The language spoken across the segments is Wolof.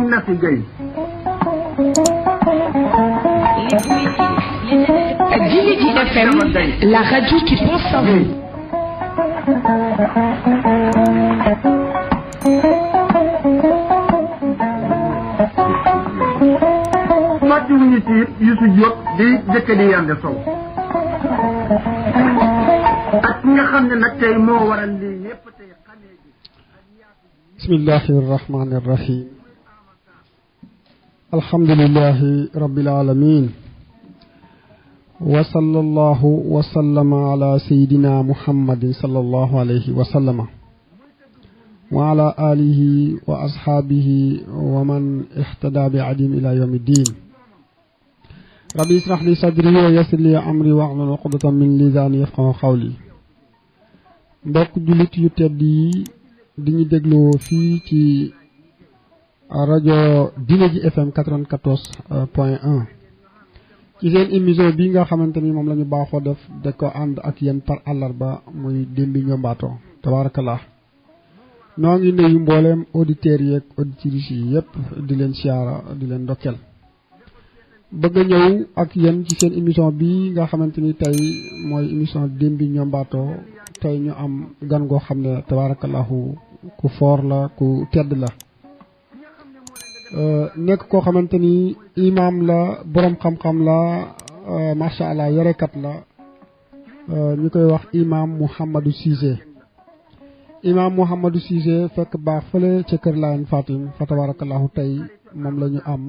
Nafi Gueye. Djily FM, la radio qui pense à vous. Mati wuñu ci Youssou Diop di jëkk di Yande Sow ak nga xam ne nag tey moo waral lii yépp tey xamee ji. bismillahi rahmani rahim alhamdulillahi rabbil alamin wa sallallahu wa sallama ala sayidina muhammadin sallallahu alayhi wa sallama wa ala alihi wa ashabihi wa man ihtada bi adim ila yawmi ddin rabbi israh li sadri wa yassir li amri wahlul uqdatan min lisani yafqahu qawli mbokk jullit yu tedd yi di ñu dégloo fii ci rajo Dina ji FM 94.1 ci seen émission bi nga xamante ni moom la ñu baaxoo def da ko ànd ak yéen par àllarba muy Démbi Ñombato tabarakallah noo ngi nuyu mbooleem auditeurs yi ak auditrices yi yëpp di leen siyaara di leen ndokkeel bëgg a ñëw ak yéen ci seen émission bi nga xamante ni tey mooy émission Démbi Ñombato tey ñu am gan goo xam ne tabarakallahu ku foor la ku tedd la nekk koo xamante ni imaam la borom xam-xam la macha allah yarekat la ñu koy wax imaam Mouhamadou Cissé imaam Mouhamadou Cissé fekk baax fële ca Kër Laayeen Fatim fa tabarakallahu tey moom la ñu am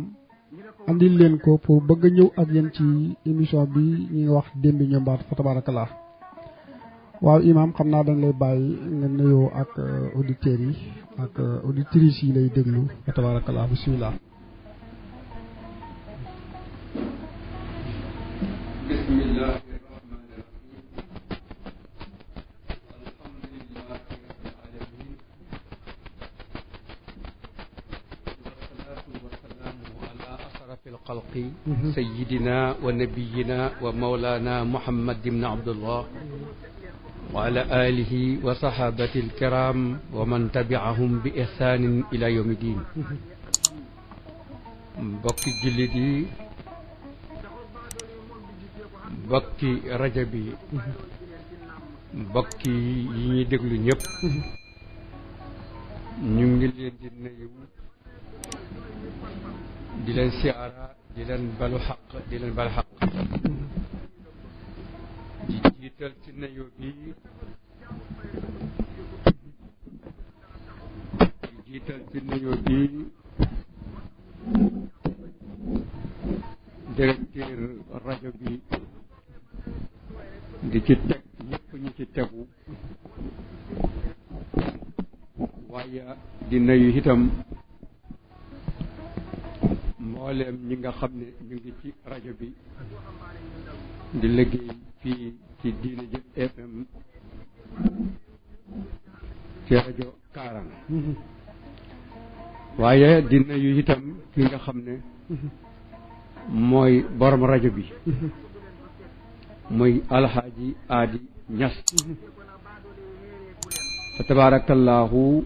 andil leen ko pour bëgg a ñëw ak yéen ci émission bi ñuy wax Démbi Ñombato fa tabarakallah waaw imaam xam naa dañ lay bàyyi nga nuyoo ak auditeurs yi ak auditrices yi lay déglu fa tabarakallah bismillah bismillah الخلق سيدنا ونبينا ومولانا محمد بن عبد الله وعلى آله وصحابة الكرام ومن تبعهم بإحسان إلى يوم الدين بكي جلدي بكي رجبي بكي يدغلو ñep ñu ngi leen di nuyu di leen siyaara di leen balu xaq di leen bal xaq di jiital ci nuyoo bi directeur rajo bi di ci teg ñëpp ñu ci tegu waaye di nuyu itam mbooleem ñi nga xam ne ñu ngi ci rajo bi di liggéey fii ci Dina ji FM ci rajo Kaarang waaye di nuyu itam ki nga xam ne mooy borom rajo bi muy alxaaji Aadi Ñas fa tabarakallahu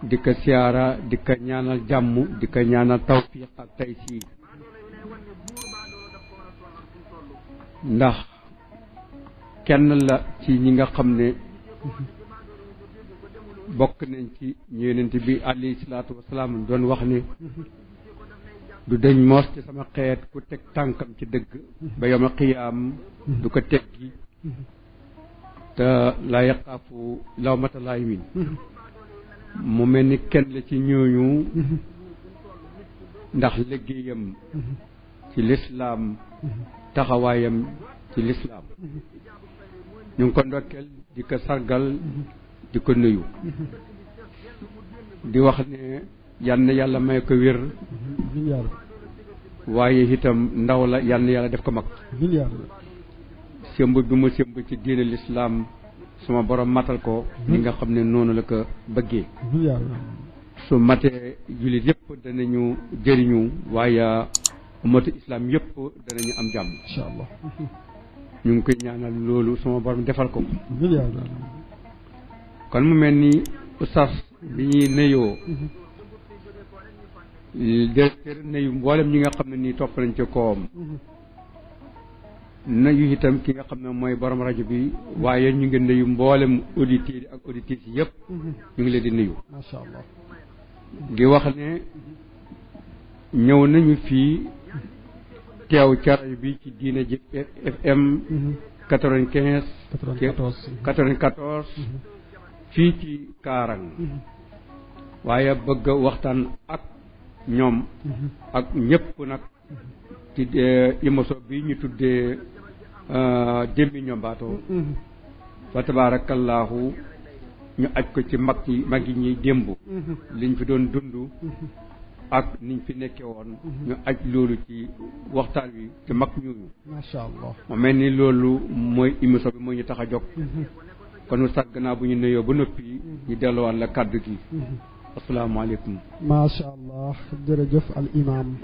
di ko siyaara di ko ñaanal jàmm di ko ñaanal tawfiq ak taysiir ndax kenn la ci ñi nga xam ne bokk nañ ci yonent bi alayhi salaatu wasalaam doon wax ne du dañ moos ci sama xeet ku teg tànkam ci dëgg ba yawmal qiyaam du ko teggi te la yaqaafu lawmata laa'imin mu mel ni kenn la ci ñooñu ndax liggéeyam ci lislaam taxawaayam ci lislaam ñu ngi ko ndokkeel di ko sargal di ko nuyu di wax ne yal na yàlla may ko wér waaye itam ndaw la yal na yàlla def ko mag sëmb bi mu sëmb ci diine lislaam suma borom matal ko li nga xam ne noonu la ko bëggee su matee jullit yëpp danañu jëriñu waaye ummatu islam yëpp danañu am jàmm insha allah ñu ngi koy ñaanal loolu suma borom defal ko kon mu mel ni oustaz bi ñuy nuyoo directeur nuyu mboolem ñi nga xam ne nii topp nañ ci kawam nuyu itam ki nga xam ne mooy borom rajo bi waaye ñu ngi nuyu mboolem auditeurs yi ak auditrices yëpp ñu ngi leen di nuyu macha allah di wax ne ñëw nañu fii teew ca rajo bi ci diine ji FM 94 fii ci Kaarang waaye bëgg waxtaan ak ñoom ak ñëpp nag ci émission bi ñu tuddee Démbi Ñombaato fa tabaarakallaahu ñu aj ko ci mag yi ñuy démb liñ fi doon dund ak niñ fi nekkee woon ñu aj loolu ci waxtaan wi ci mag ñooñu macha allah mu mel ni loolu mooy émission bi moo ñu tax a jóg kon nu sax gannaaw bu ñu nuyoo ba noppi ñu delluwaat la kàddu gi asalaamaaleykum macha allah jërëjëf al imam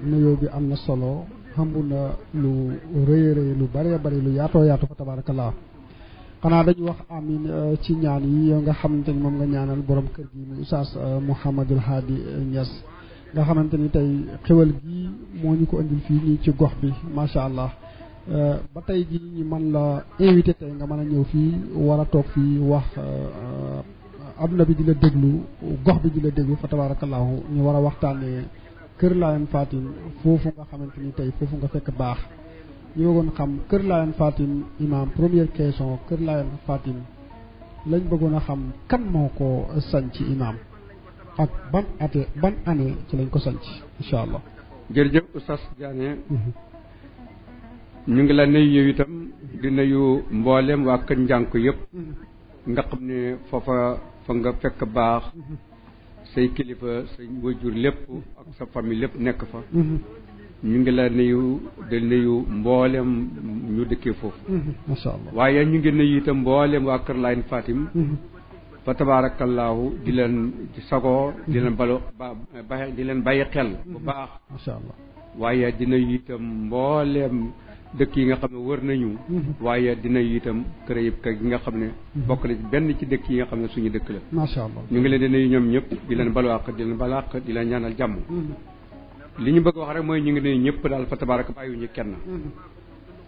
nuyoo bi am na solo xambu na lu rëy rëy lu bëree bëri lu yaatoo yaatu fa tabarakallah xanaa dañu wax amin ci ñaan yi nga xamante ni moom nga ñaanal borom kër gi mu Oustaz Mouhamadul Hadi Niass nga xamante ni tey xewal gi moo ñu ko indil fii nii ci gox bi macha allah ba tey ji ñu mën la invité tey nga mën a ñëw fii war a toog fii wax adduna bi di la déglu gox bi di la déglu fa tabarakallahu ñu war a waxtaanee Kër Laayeen Fatim foofu nga xamante ni tey foofu nga fekk baax ñu bëggoon xam Kër Laayeen Fatim imam première question Kër Laayeen Fatim lañ bëggoon a xam kan moo ko sanc imam ak ban année ci lañ ko sanc incha allah. jërëjëf Oustaz Diané ñu ngi la nuyu yow itam di nuyu mboolem waa kër njànk yëpp nga xam ne foofa fa nga fekk baax say kilifa say wajur lépp ak sa famille lépp nekk fa ñu ngi la nuyu di nuyu mboolem ñu dëkkee foofu macha allah waaye ñu ngi nuyu itam mboolem waa Kër Laayeen Fatim fa tabaarakallaahu di leen sagoo di leen di leen bàyyi xel bu baax macha allah waaye dina itam mboolem dëkk yi nga xam ne wër nañu waaye dina itam kër yëpp kër gi nga xam ne bokk na benn ci dëkk yi nga xam ne suñu dëkk la macha allah ñu ngi leen di nuyu ñoom ñëpp di leen balwaq di leen balaq di leen ñaanal jàmm li ñu bëgg wax rek mooy ñu ngi nuyu ñëpp daal fa tabaaraka bàyyiwuñu kenn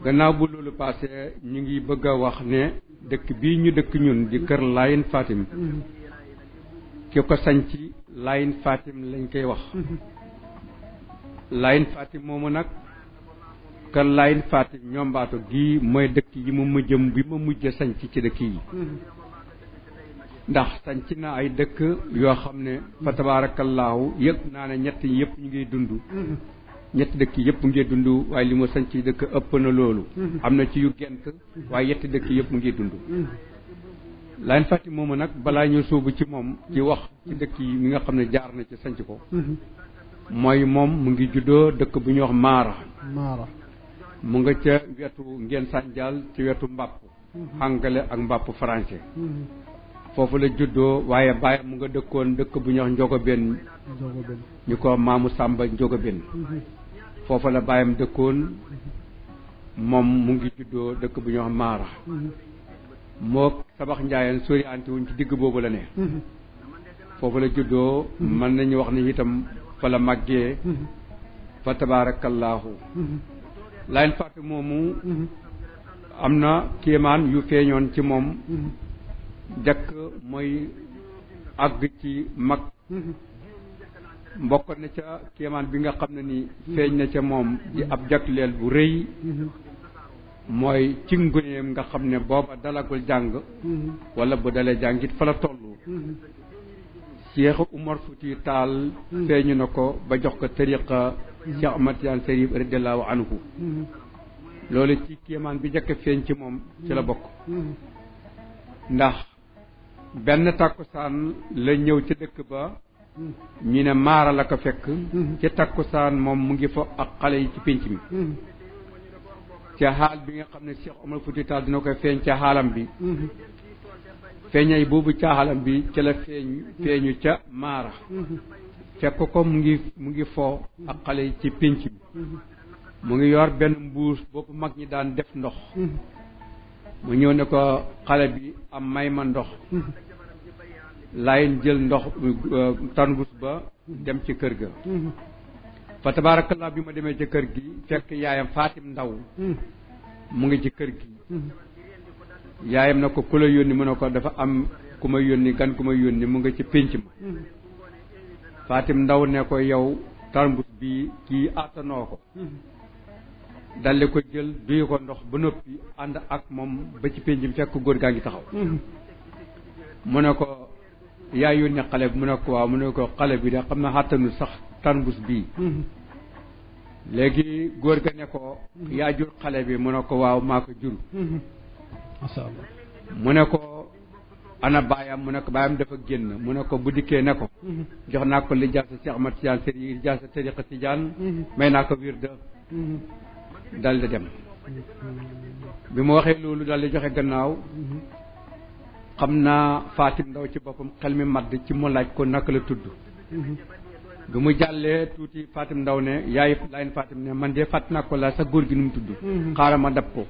gannaaw bu loolu passé ñu ngi bëgg a wax ne dëkk bii ñu dëkk ñun di Kër Laayeen Fatim ki ko sañ ci Laayeen Fatim lañ koy wax Laayeen Fatim moomu nag Kër Laayeen Fatim Ñombaato gii mooy dëkk yi ma mujjëm bi ma mujj sañc ci dëkk yi ndax sañc na ay dëkk yoo xam ne fa tabaarakallaahu yëpp naa ne ñett yi yëpp ñu ngi dund ñetti dëkk yëpp ngi dund waaye li ma sañc dëkk ëpp na loolu am na ci yu gent waaye yetti dëkk yëpp ngi dund Laayeen Fatim moomu nag balaa ñu sóobu ci moom ci wax ci dëkk yi mi nga xam ne jaar na ci sañc ko mooy moom mu ngi juddoo dëkk bu ñuy wax Maara mu nga ca wetu ngeen sànjaal ci wetu mbàpp anglais ak mbàpp français foofu la juddoo waaye baayam mu nga dëkkoon dëkk bu ñuy wax Njogobeen ñu ko maamu Sàmba Njogobeen foofu la baayam dëkkoon moom mu ngi juddoo dëkk bu ñuy wax Maara moo Sabax Njaayeen sori anti wuñ ci digg boobu la ne foofu la juddoo mën nañu wax ni itam fa la màggee fa tabaarakallaahu Laayeen Fatim moomu am na kéemaan yu feeñoon ci moom jëkk mooy àgg ci mag mbokk na ca kéemaan bi nga xam ne ni feeñ na ca moom di ab jagleel bu rëy mooy ci nguneem nga xam ne booba dalagul jàng wala bu dalee jàng it fa la toll Cheikh Umar Fuuti Taal feeñu na ko ba jox ko tariqa Cheikh Ahmad Tijaan Sariif radiyallaahu anhu loolu ci kéemaan bi njëkk feeñ ci moom ci la bokk ndax benn takkusaan la ñëw ci dëkk ba ñu ne Maara la ko fekk ci takkusaan moom mu ngi fa ak xale yi ci pénc mi ca xaal bi nga xam ne Cheikh Omar Fouti Tall dina koy feeñ ca xaalam bi feeñay boobu ca xaalam bi ca la feeñu ca Maara fekk ko mu ngi foo ak xale yi ci pénc mi mu ngi yor benn mbuus boobu mag ñi daan def ndox mu ñëw ne ko xale bi am may ma ndox Laayeen jël ndox tanbus ba dem ci kër ga fa tabarakallah bi ma demee ci kër gi fekk yaayam Fatim Ndaw mu ngi ci kër gi yaayam na ko ku la yónni mu ne ko dafa am ku ma yónni gan ku ma yónni mu ngi ci pénc ma Fatim Ndaw ne ko yow tarmbus bi kii attanoo ko daldi ko jël duy ko ndox ba noppi ànd ak moom ba ci pénc mi fekk góor gaa ngi taxaw mu ne ko yaa yónni xale bi mu ne ko waaw mu ne ko xale bi de xam na àttanu sax tarmbus bii léegi góor ga ne ko yaa jur xale bi mu ne ko waaw maa ko jur mu ne ko ana baayam mu ne ko baayam dafa génn mu ne ko bu dikkee ne ko jox naa ko li jaasa Cheikh Ahmad Tidiane li jaasa tariqa Tidiane may naa ko wirda dal di dem bi mu waxee loolu dal di joxe gannaaw xam naa Fatim Ndaw ci boppam xel mi madd ci mu laaj ko naka la tudd bi mu jàllee tuuti Fatim Ndaw ne yaay Layen Fatim ne man de fàtt naa ko la sa góor gi nu mu tudd xaaral ma dab ko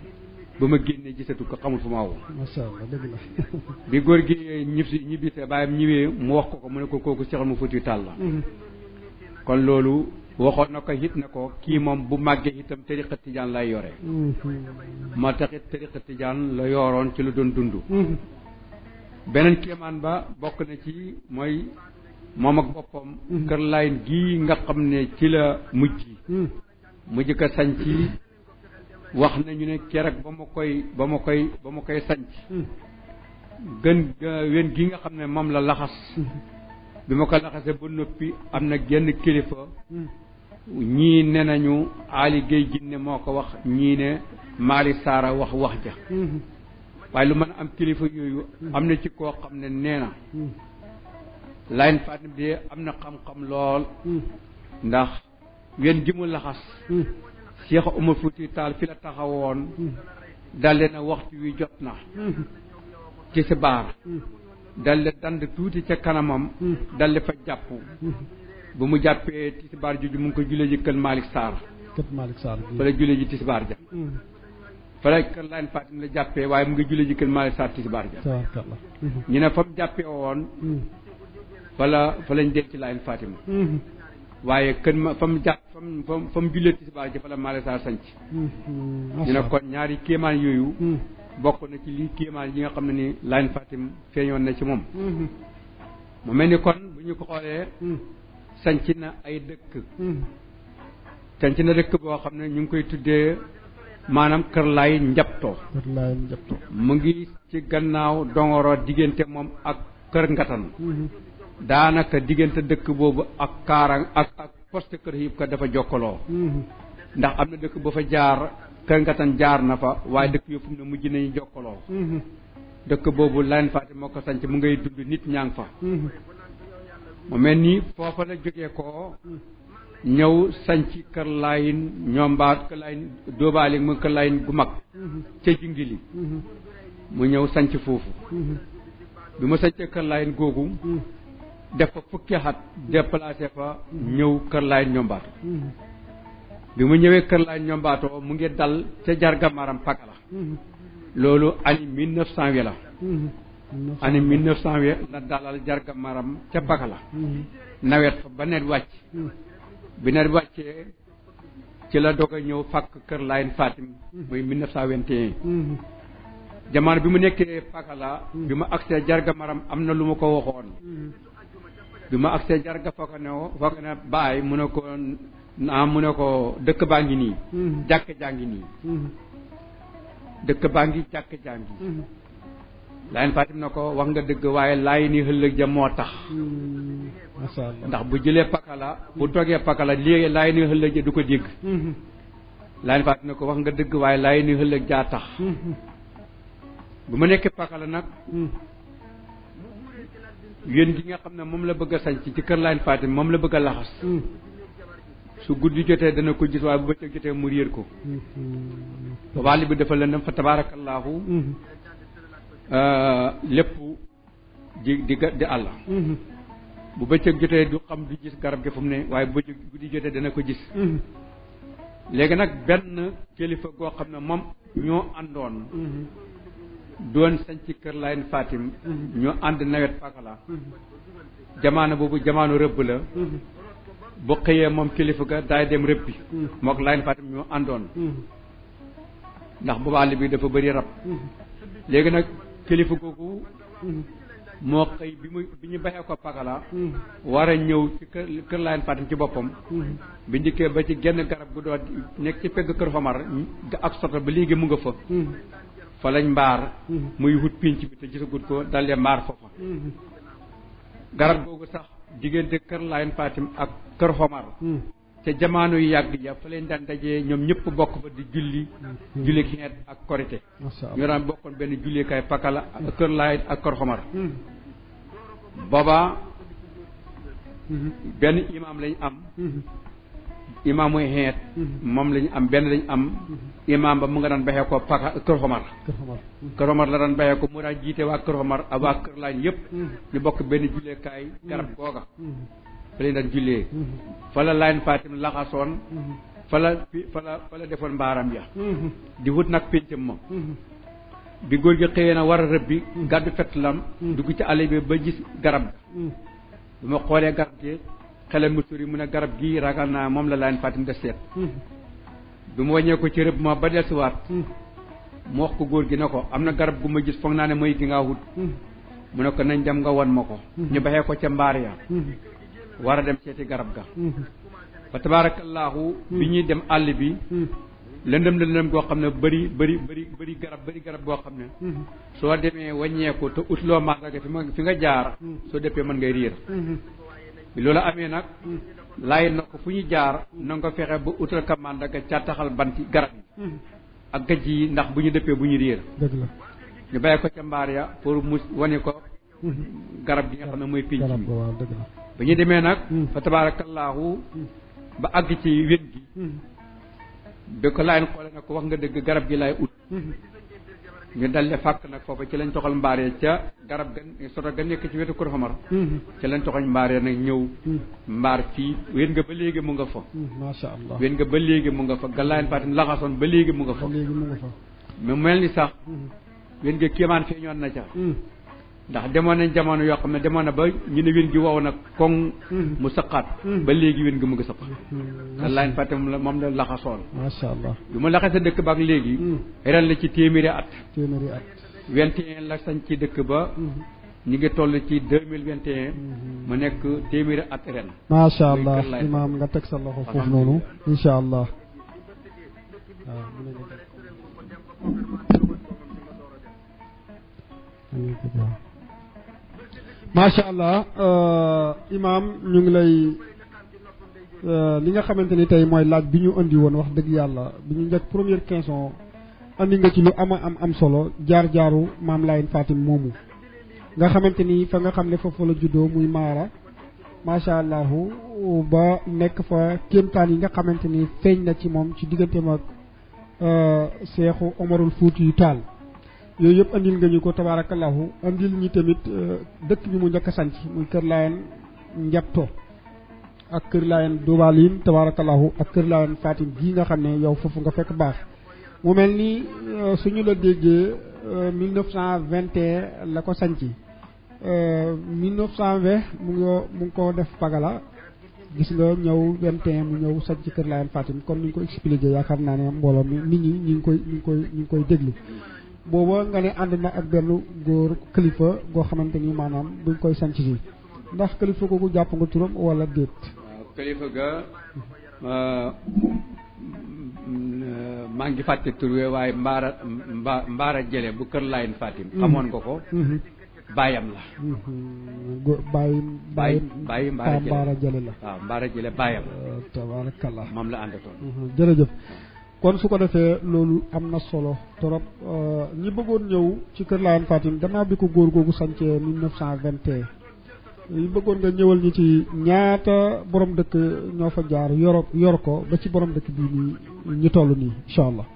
ba ma génnee gisatu ko xamul fu ma woo masha Allah dëgg la bi góor gi ñibbisee baayam ñëwee mu wax ko mu ne ko kooku Cheikh mu Fuuti Taal la kon loolu waxoon na ko it ne ko kii moom bu màggee itam tariqa Tijaan lay yore moo taxit tariqa Tijaan la yoroon ci lu doon dund beneen kéemaan ba bokk na ci mooy moom ak boppam kër Layen gii nga xam ne ci la mujj ko sañc wax nañu ne keroog ba ma koy sañc gën wen gi nga xam ne moom la laxas bi ma ko laxasee ba noppi am na genn kilifa ñii ne nañu Ali Gueye Jinne moo ko wax ñii ne Mali Saara wax ja waaye lu mën a am kilifa yooyu am na ci koo xam ne nee na Layen Fatim de am na xam-xam lool ndax wen gi mu laxas Cheikh Omar Fouti Taal fi la taxawoon daldi na waxtu wi jot na ci sibaar daldi dand tuuti ca kanamam daldi fa jàpp bu mu jàppee tisbaar ji mu ngi ko julee ji kër Malick Sarr fa la julee ji tisbaar ja fa la kër Layen Fatim la jàppee waaye mu ngi julee ji kër Malick Sarr tisbaar ja ñu ne fa mu jàppee woon fa lañ denc Layen Fatim waaye kër ma fa mu jàpp fa mu jullee tisbaar ja fa la Malick Sarr sanc ñu ne kon ñaari kéemaan yooyu bokk na ci lii kéemaan yi nga xam ne ni Layen Fatim feeñoon na ci moom mu mel ni kon bu ñu ko xoolee sanc na ay dëkk sanc na dëkk boo xam ne ñu ngi koy tuddee maanaam kër Layen Njabto mu ngi ci gannaaw Dongoro diggante moom ak kër Ngatan daanaka diggante dëkk boobu ak Kaarang ak poste kër yëpp ka dafa jokkaloo ndax am na dëkk ba fa jaar kër Ngatan jaar na fa waaye dëkk yëpp ne mujj nañu jokkaloo dëkk boobu Layen Fatim moo ko sanc mu ngay dund nit ñaa ngi fa mu mel ni foofa la jógee ko ñëw sanc kër Layen ñombaat kër Layen dóobaali mu kër Layen gu mag ca Jingili mu ñëw sanc foofu bi ma sancee kër Layen googu def fa fukki at déplacé fa ñëw kër Layen ñombaato bi mu ñëwee kër Layen ñombaato mu ngi dal ca Jarga Maram Pakala loolu année 1900 la année 1900 la dalal Jarga Maram ca Pakala nawet fa ba nawet wàcc bi nawet wàccee ci la doog a ñëw fàkk kër Layen Fatim muy 1921 jamono bi mu nekkee Pakala bi ma agsee Jarga Maram am na lu ma ko waxoon bi ma agsee Jarga foog ne baay mu ne ko mu ne ko dëkk baa ngi nii jàkk jaa ngi nii dëkk baa ngi jàkk jaa ngi Layen Fatim na ko wax nga dëgg waaye laay ni ëllëg ja moo tax ndax bu jëlee Pakala bu toogee Pakala léegi laay ni ëllëg ja du ko dégg Layen Fatim na ko wax nga dëgg waaye laay ni ëllëg jaa tax bu ma nekkee Pakala nag yéen gi nga xam ne moom la bëgg a sanc ci kër Layen Fatim moom la bëgg a laxas su guddi jotee dana ko gis waaye bu bëccëg jotee mu réer ko wàll bi dafa lëndëm fa tabaarakallaahu lépp di àll bu bëccëg jotee du xam du gis garab gi fu mu ne waaye bu guddi jotee dana ko gis léegi nag benn kilifa goo xam ne moom ñoo àndoon doon sañ ci kër Layen Fatim ñu ànd nawet Pakala jamono boobu jamono rëbb la bu xëyee moom kilifa ga daay dem rëbbi mook Layen Fatim ñoo àndoon ndax boobu àll bi dafa bëri rab léegi nag kilifa googu moo xëy bi ñu baxee ko Pakala war a ñëw ci kër Layen Fatim ci boppam bi njëkkee ba ci genn garab gu doon nekk ci pegg kër Xomar ak soto ba léegi mu nga fa lañ mbaar muy wut pinc bi te gisagut ko dalee mbaar foofa garab googu sax diggante kër Layen Fatim ak kër Xomar ca jamono yu yàgg ja fa leen daan dajee ñoom ñëpp bokk fa di julli xeet ak korite ñoo daan bokkoon benn jullikaay Pakala ak kër Layen ak kër Xomar booba benn imaam lañ am imaam muy xeet moom lañu am benn lañu am imaam ba mu nga daan baxee ko kër Xomar kër Xomar la daan baxee ko mu daan jiite waa kër Xomar ak waa kër Layen yëpp ñu bokk benn julleekaay garab googa fa leen daan jullee fa la Layen Fatim laxasoon fa la defoon mbaaram ya di wut nag péncam moom bi góor gi xëyee na war a rëbbi gàddu fett lam dugg ci àll bi ba gis garab ga bu ma xoolee garab gi xelam mu turi mu ne garab gi ragal naa moom la Layen Fatim de seet bi mu wàññee ko ci rëbb ma ba dellusiwaat mu wax ko góor gi ne ko am na garab gu ma gis foog naa ne mooy gi ngaa wut mu ne ko nañ dem nga won ma ko ñu baxee ko ca mbaar ya war a dem seeti garab ga fa tabaarakallaahu bi ñuy dem àll bi lëndëm goo xam ne bëri garab goo xam ne soo demee wàññeeku te utloo mandarga fi nga jaar soo dëppee mën ngay riir bi loolu amee nag laay na ko fu ñu jaar na nga ko fexe ba utal ka mandarga ca taxal banti garab yi ak gajj yi ndax bu ñu dëppee bu ñu riir ñu bàyyi ko ca mbaar ya pour mu wane ko garab gi nga xam ne mooy pinc mi ba ñu demee nag fa tabaarakallaahu ba àgg ci wén gi bi ko Layen xoole nag ko wax nga dëgg garab gi laay ut ñu daldi fàkk nag foofu ci lañ toxal mbaaree ca garab ga soto ga nekk ci wetu kër Xomar ci lañ toxal mbaaree nag ñëw mbaar fii wén nga ba léegi mu nga fa masha Allah wén nga ba léegi mu nga fa ga Layen Fatim laxasoon ba léegi mu nga fa mu mel ni sax wén nga kéemaan feeñoon na ca ndax demoon nañ jamono yoo xam ne demoon na ba ñu ne wén gi wow nag koŋ mu saqaat ba léegi wén gi mu ngi saq te Layen Fatim moom la laxasoon masha Allah bi mu laxase dëkk ba ak léegi ren la ci téeméeri at 21 la sañ ci dëkk ba ñu ngi toll ci 2021 mu nekk téeméeri at ren masha Allah imaam nga teg sa loxo foofu noonu insha Allah masha Allah imaam ñu ngi lay li nga xamante ni tey mooy laaj bi ñu andi woon wax dëgg yàlla bi ñu njëkk première question andi nga ci lu am solo jaar-jaaru maam Layen Fatim moomu nga xamante ni fa nga xam ne foofu la juddoo muy Mara masha Allah ba nekk fa kéemtaan yi nga xamante ni feeñ na ci moom ci digganteem ak Seexu Omarul Fuuti yu Taal yooyu yëpp andil nga ñu ko tabaarakallahu andil ñi tamit dëkk bi mu njëkk a sanc muy kër Layen Njabto ak kër Layen Dobalin tabaarakallahu ak kër Layen Fatim gii nga xam ne yow foofu nga fekk baax mu mel ni suñu la déggee 1921 la ko sanc 1920 mu ngi ko def Pagala gis nga ñëw 21 mu ñëw sanc kër Layen Fatim kon ni ñu ko expliqué yaakaar naa ne mbooloo mi nit ñi ñu ngi koy déglu booba nga ne ànd na ak benn góor kilifa goo xamante ni maanaam buñ koy sanc si ndax kilifa googu jàpp nga turam wala déet. waaw kilifa ga maa ngi fàtte tur we waaye mbaara jële bu kër Layen Fatim xamoon nga ko baayam la bàyyi mbaara jële la waaw mbaara jële baayam tabarakallah moom la àndatoon jërëjëf kon su ko defee loolu am na solo trop ñi bëggoon ñëw ci kër Layen Fatim gannaaw bi ko góor googu sancee 1921 ñi bëggoon nga ñëwal ñi ci ñaata borom dëkk ñoo fa jaar yor ko ba ci borom dëkk bii nii ñu toll nii incha allah.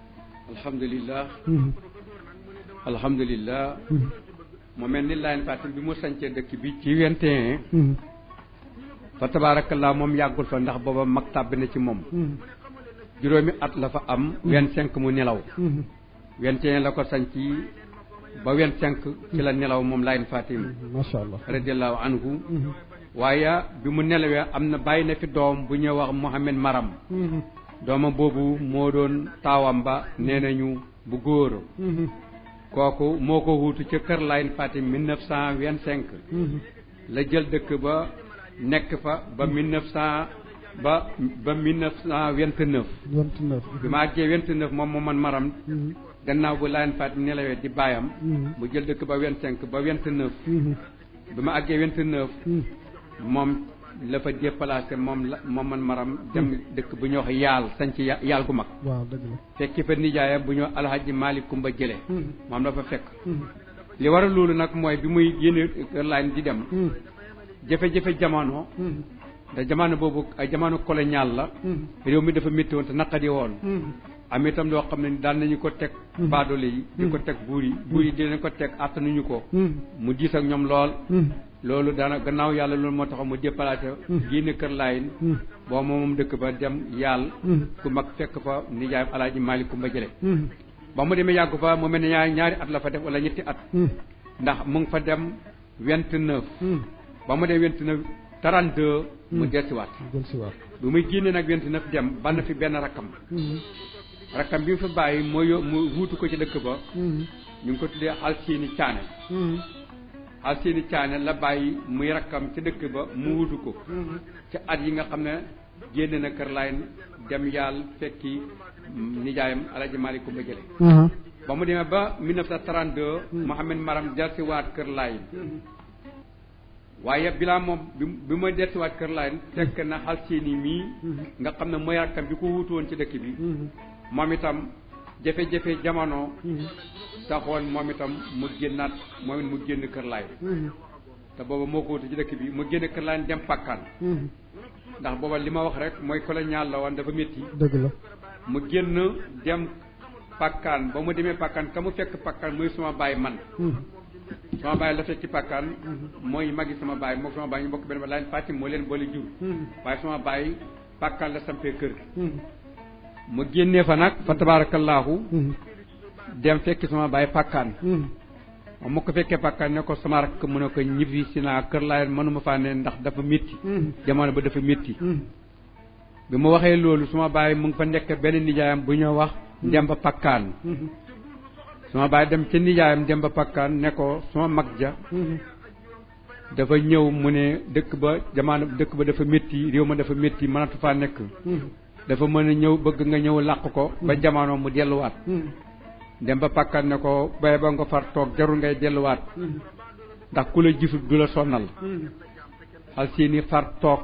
alhamdulilah mu mel ni Layen Fatim bi mu sancee dëkk bi ci 21 fa tabaarakallaa moom yàggul fa ndax booba mag tàbbi na ci moom juróomi at la fa am 25 mu nelaw 21 la ko sanc ba 25 ci la nelaw moom Laayeen Fatim macha allah radiallahu anhu waaye bi mu nelawee am na bàyyi na fi doom bu ñuy wax Mohamed Maram doomam boobu moo doon taawam ba nee nañu bu góor kooku moo ko wuutu ca kër Laayeen Fatim 1925 la jël dëkk ba nekk fa ba 1929 bi ma àggee 29 moom moo man Maram gannaaw bu Laayeen Fatim nelawee di baayam mu jël dëkk ba 25 ba 29 bi ma àggee 29 moom la fa déplacé moom man Maram dem dëkk bu ñuy wax yaal sanc yaal gu mag waaw dëgg la fekki fa nijaayam bu ñuy wax Alhaji Malick Kumba Jële moom la fa fekk li waral loolu nag mooy bi muy génne kër Laayeen di dem jafe-jafe jamono te jamono boobu ay jamono colonial la réew mi dafa métti woon te naqadi woon am itam loo xam ne daan nañu ko teg baadoole yi di ko teg buur yi dinañ ko teg attanuñu ko mu diis ak ñoom lool loolu daana gannaaw yàlla loolu moo tax mu déplacé génne kër Laayeen boo moom dëkk ba dem yàll ku mag fekk fa nijaayam Alaaji Maalik Kumba Jële ba mu demee yàggu fa mu mel ne ñaari at la fa def wala ñetti at ndax mu ngi fa dem 29 ba mu dem 29 32 mu delsiwaat bi muy génne nag 29 dem bann fi benn rakkam bi mu fa bàyyi mu wuutu ko ci dëkk ba ñu ngi ko tuddee Alsiini Caane Alsiini Caane la bàyyi muy rakkam ci dëkk ba mu wuutu ko ci at yi nga xam ne génne na kër Laayeen dem yàlla fekki nijaayam Alaaji Maalik Kumba Jële ba mu demee ba 1932 Mohamed Maram delsiwaat kër Laayeen waaye bilaa moom bi ma delsiwaat kër Laayeen fekk na Alsiini mii nga xam ne mooy rakkam bi ko wuutu woon ci dëkk bi moom itam jafe-jafe jamono taxoon moom itam mu génnaat moom it mu génn kër Laayeen te booba moo ko wutu ci dëkk bi mu génn kër Laayeen dem Pakkaan ndax booba li ma wax rek mooy colonial la woon dafa métti dëgg la mu génn dem Pakkaan ba mu demee Pakkaan ka mu fekk Pakkaan muy suma baay man sama baay la fekki Pakkaan mooy magi sama baay moom sama baay ñu bokk benn ba Laayeen Fatim moo leen boole jur waaye sama baay Pakkaan la sampee kër mu génnee fa nag fa tabaarakallaahu dem fekki sama baay Pakkaan moom mu ko fekkee Pakkaan ne ko sama rakk mu ne ko ñibbi si naa kër Laayeen mënuma faa ne ndax dafa métti jamono ba dafa métti bi mu waxee loolu suma baay mu ngi fa nekk benn nijaayam bu ñoo wax Demba Pakkaan suma baay dem ca nijaayam Demba Pakkaan ne ko suma mag ja dafa ñëw mu ne dëkk ba dafa métti réew ma dafa métti mënatu faa nekk dafa mën a ñëw bëgg nga ñëw làq ko ba jamono mu delluwaat Demba Pakkaan ne ko bay ba nga far toog jarul ngay delluwaat ndax ku la gisut du la sonnal Alsiini far toog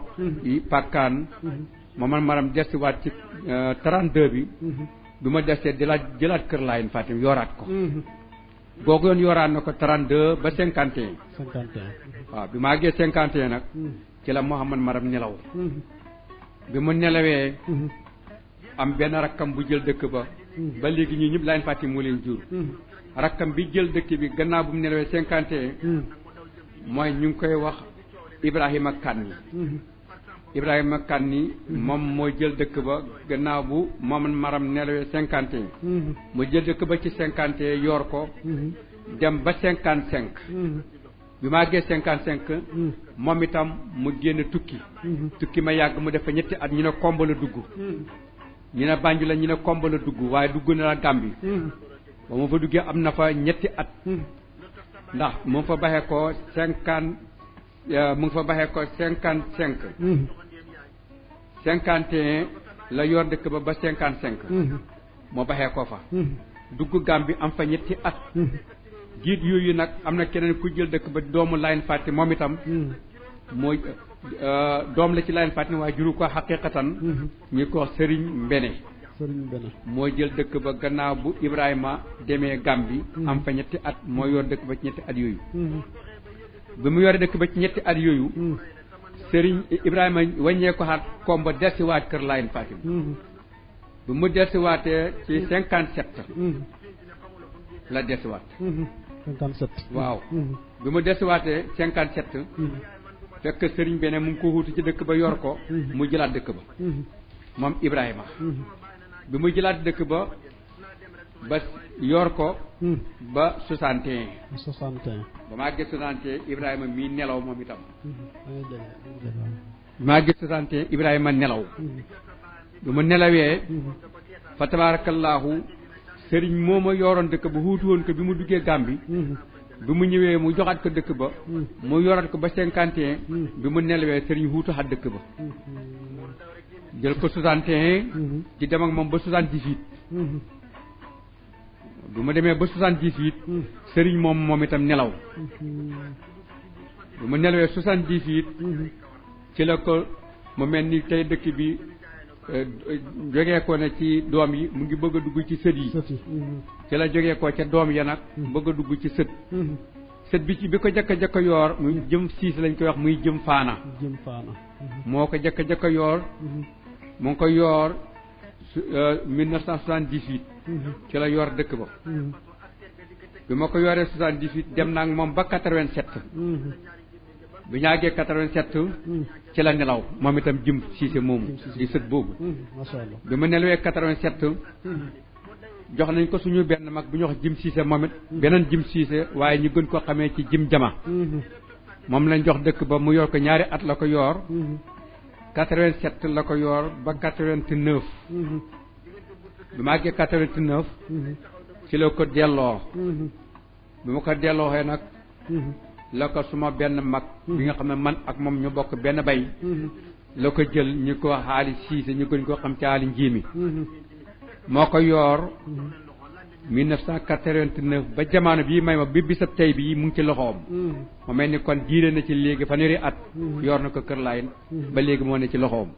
Pakkaan man Maram desiwaat ci 32 bi ma desee di la jëlaat kër Laayeen Fatim yoraat ko googu yoon yoraat na ko 32 ba 51 waaw bi ma àggee 51 nag ci la Mouhamad Maram nelaw bi mu nelawee am benn rakkam bu jël dëkk ba léegi ñii ñëpp Laayeen Fatim moo leen jur rakkam bi jël dëkk bi gannaaw bu mu nelawee 51 mooy ñu ngi koy wax Ibrahima Kanni moom mooy jël dëkk ba gannaaw bu Mouhamad Maram nelawee 51 mu jël dëkk ba ci 51 yor ko dem ba 55 bi ma àggee 55 moom itam mu génn tukki ma yàgg mu def fa ñetti at ñu ne Kombo la dugg ñu ne Banjul la ñu ne Kombo la dugg waaye dugg na la Gàmbi ba mu fa duggee am na fa ñetti at ndax mu ngi fa baxee ko 55 51 la yor dëkk ba 55 moo baxee ko fa dugg Gàmbi am fa ñetti at jiit yooyu nag am na keneen ku jël dëkk ba doomu Laayeen Fatim moom itam mooy doom la ci Laayeen Fatim waaye juru ko xaqiqatan ñu ko wax Sëriñ Mbene moo jël dëkk ba gannaaw bu Ibrahima demee Gàmbi am fa ñetti at moo yor dëkk ba ci ñetti at yooyu bi mu yore dëkk ba ci ñetti at yooyu Sëriñ Ibrahima wàññee ko xaat Kombo delsiwaat kër Laayeen Fatim bi mu delsiwaatee ci 57 la delsiwaat 57 waaw bi mu delsiwaatee 57 fekk Sëriñ Bene mu ngi ko wuutu ci dëkk ba yor ko mu jëlaat dëkk ba moom Ibrahima bi mu jëlaat dëkk ba ba yor ko ba 61 ba maa gis 61 Ibrahima mii nelaw moom itam maa gis 61 Ibrahima nelaw bu ma nelawee fa tabaarakallaahu sëriñ moo ma yoroon dëkk ba wuutu woon ko bi mu duggee Gàmbi bi mu ñëwee mu joxaat ko dëkk ba mu yoraat ko ba 51 bi mu nelawee sëriñ wuutu xat dëkk ba jël ko 61 di dem ak moom ba 78 bu ma demee ba 78 sëriñ moom itam nelaw bu ma nelawee 78 ci la ko mu mel ni tey dëkk bi jógee ko ne ci doom yi mu ngi bëgg a dugg ci sët yi ci la jógee ko ca doom ya nag bëgg a dugg ci sët sët bi ci bi ko jëkk a yoor muy jëm siis lañ koy wax muy jëm faana moo ko jëkk a yoor mu ngi ko yoor 1978 ci la yoor dëkk ba bi ma ko yooree 78 dem naa ak moom ba 87 bi ñu àggee 87 ci la nelaw moom itam jëm siise moomu di sët boobu bi ma nelawee 87 jox nañ ko suñu benn mag bu ñu wax jëm siise moom it beneen jëm siise waaye ñu gën ko xamee ci jëm jama moom lañ jox dëkk ba mu yor ko ñaari at la ko yoor 87 la ko yoor ba 89 bi ma àggee 89 ci la ko delloo bi ma ko dellooxee nag la ko suma benn mag bi nga xam ne man ak moom ñu bokk benn bay la ko jël ñu ko xaali siise ñu gën ko xam ci xaali njiimi moo ko yoor 1989 ba jamono bii may ma bi bisab tey bii mu ngi ci loxoom ma mel ni kon diire na ci léegi fanweeri at yoor na ko Kër Laayeen ba léegi moo ne ci loxoom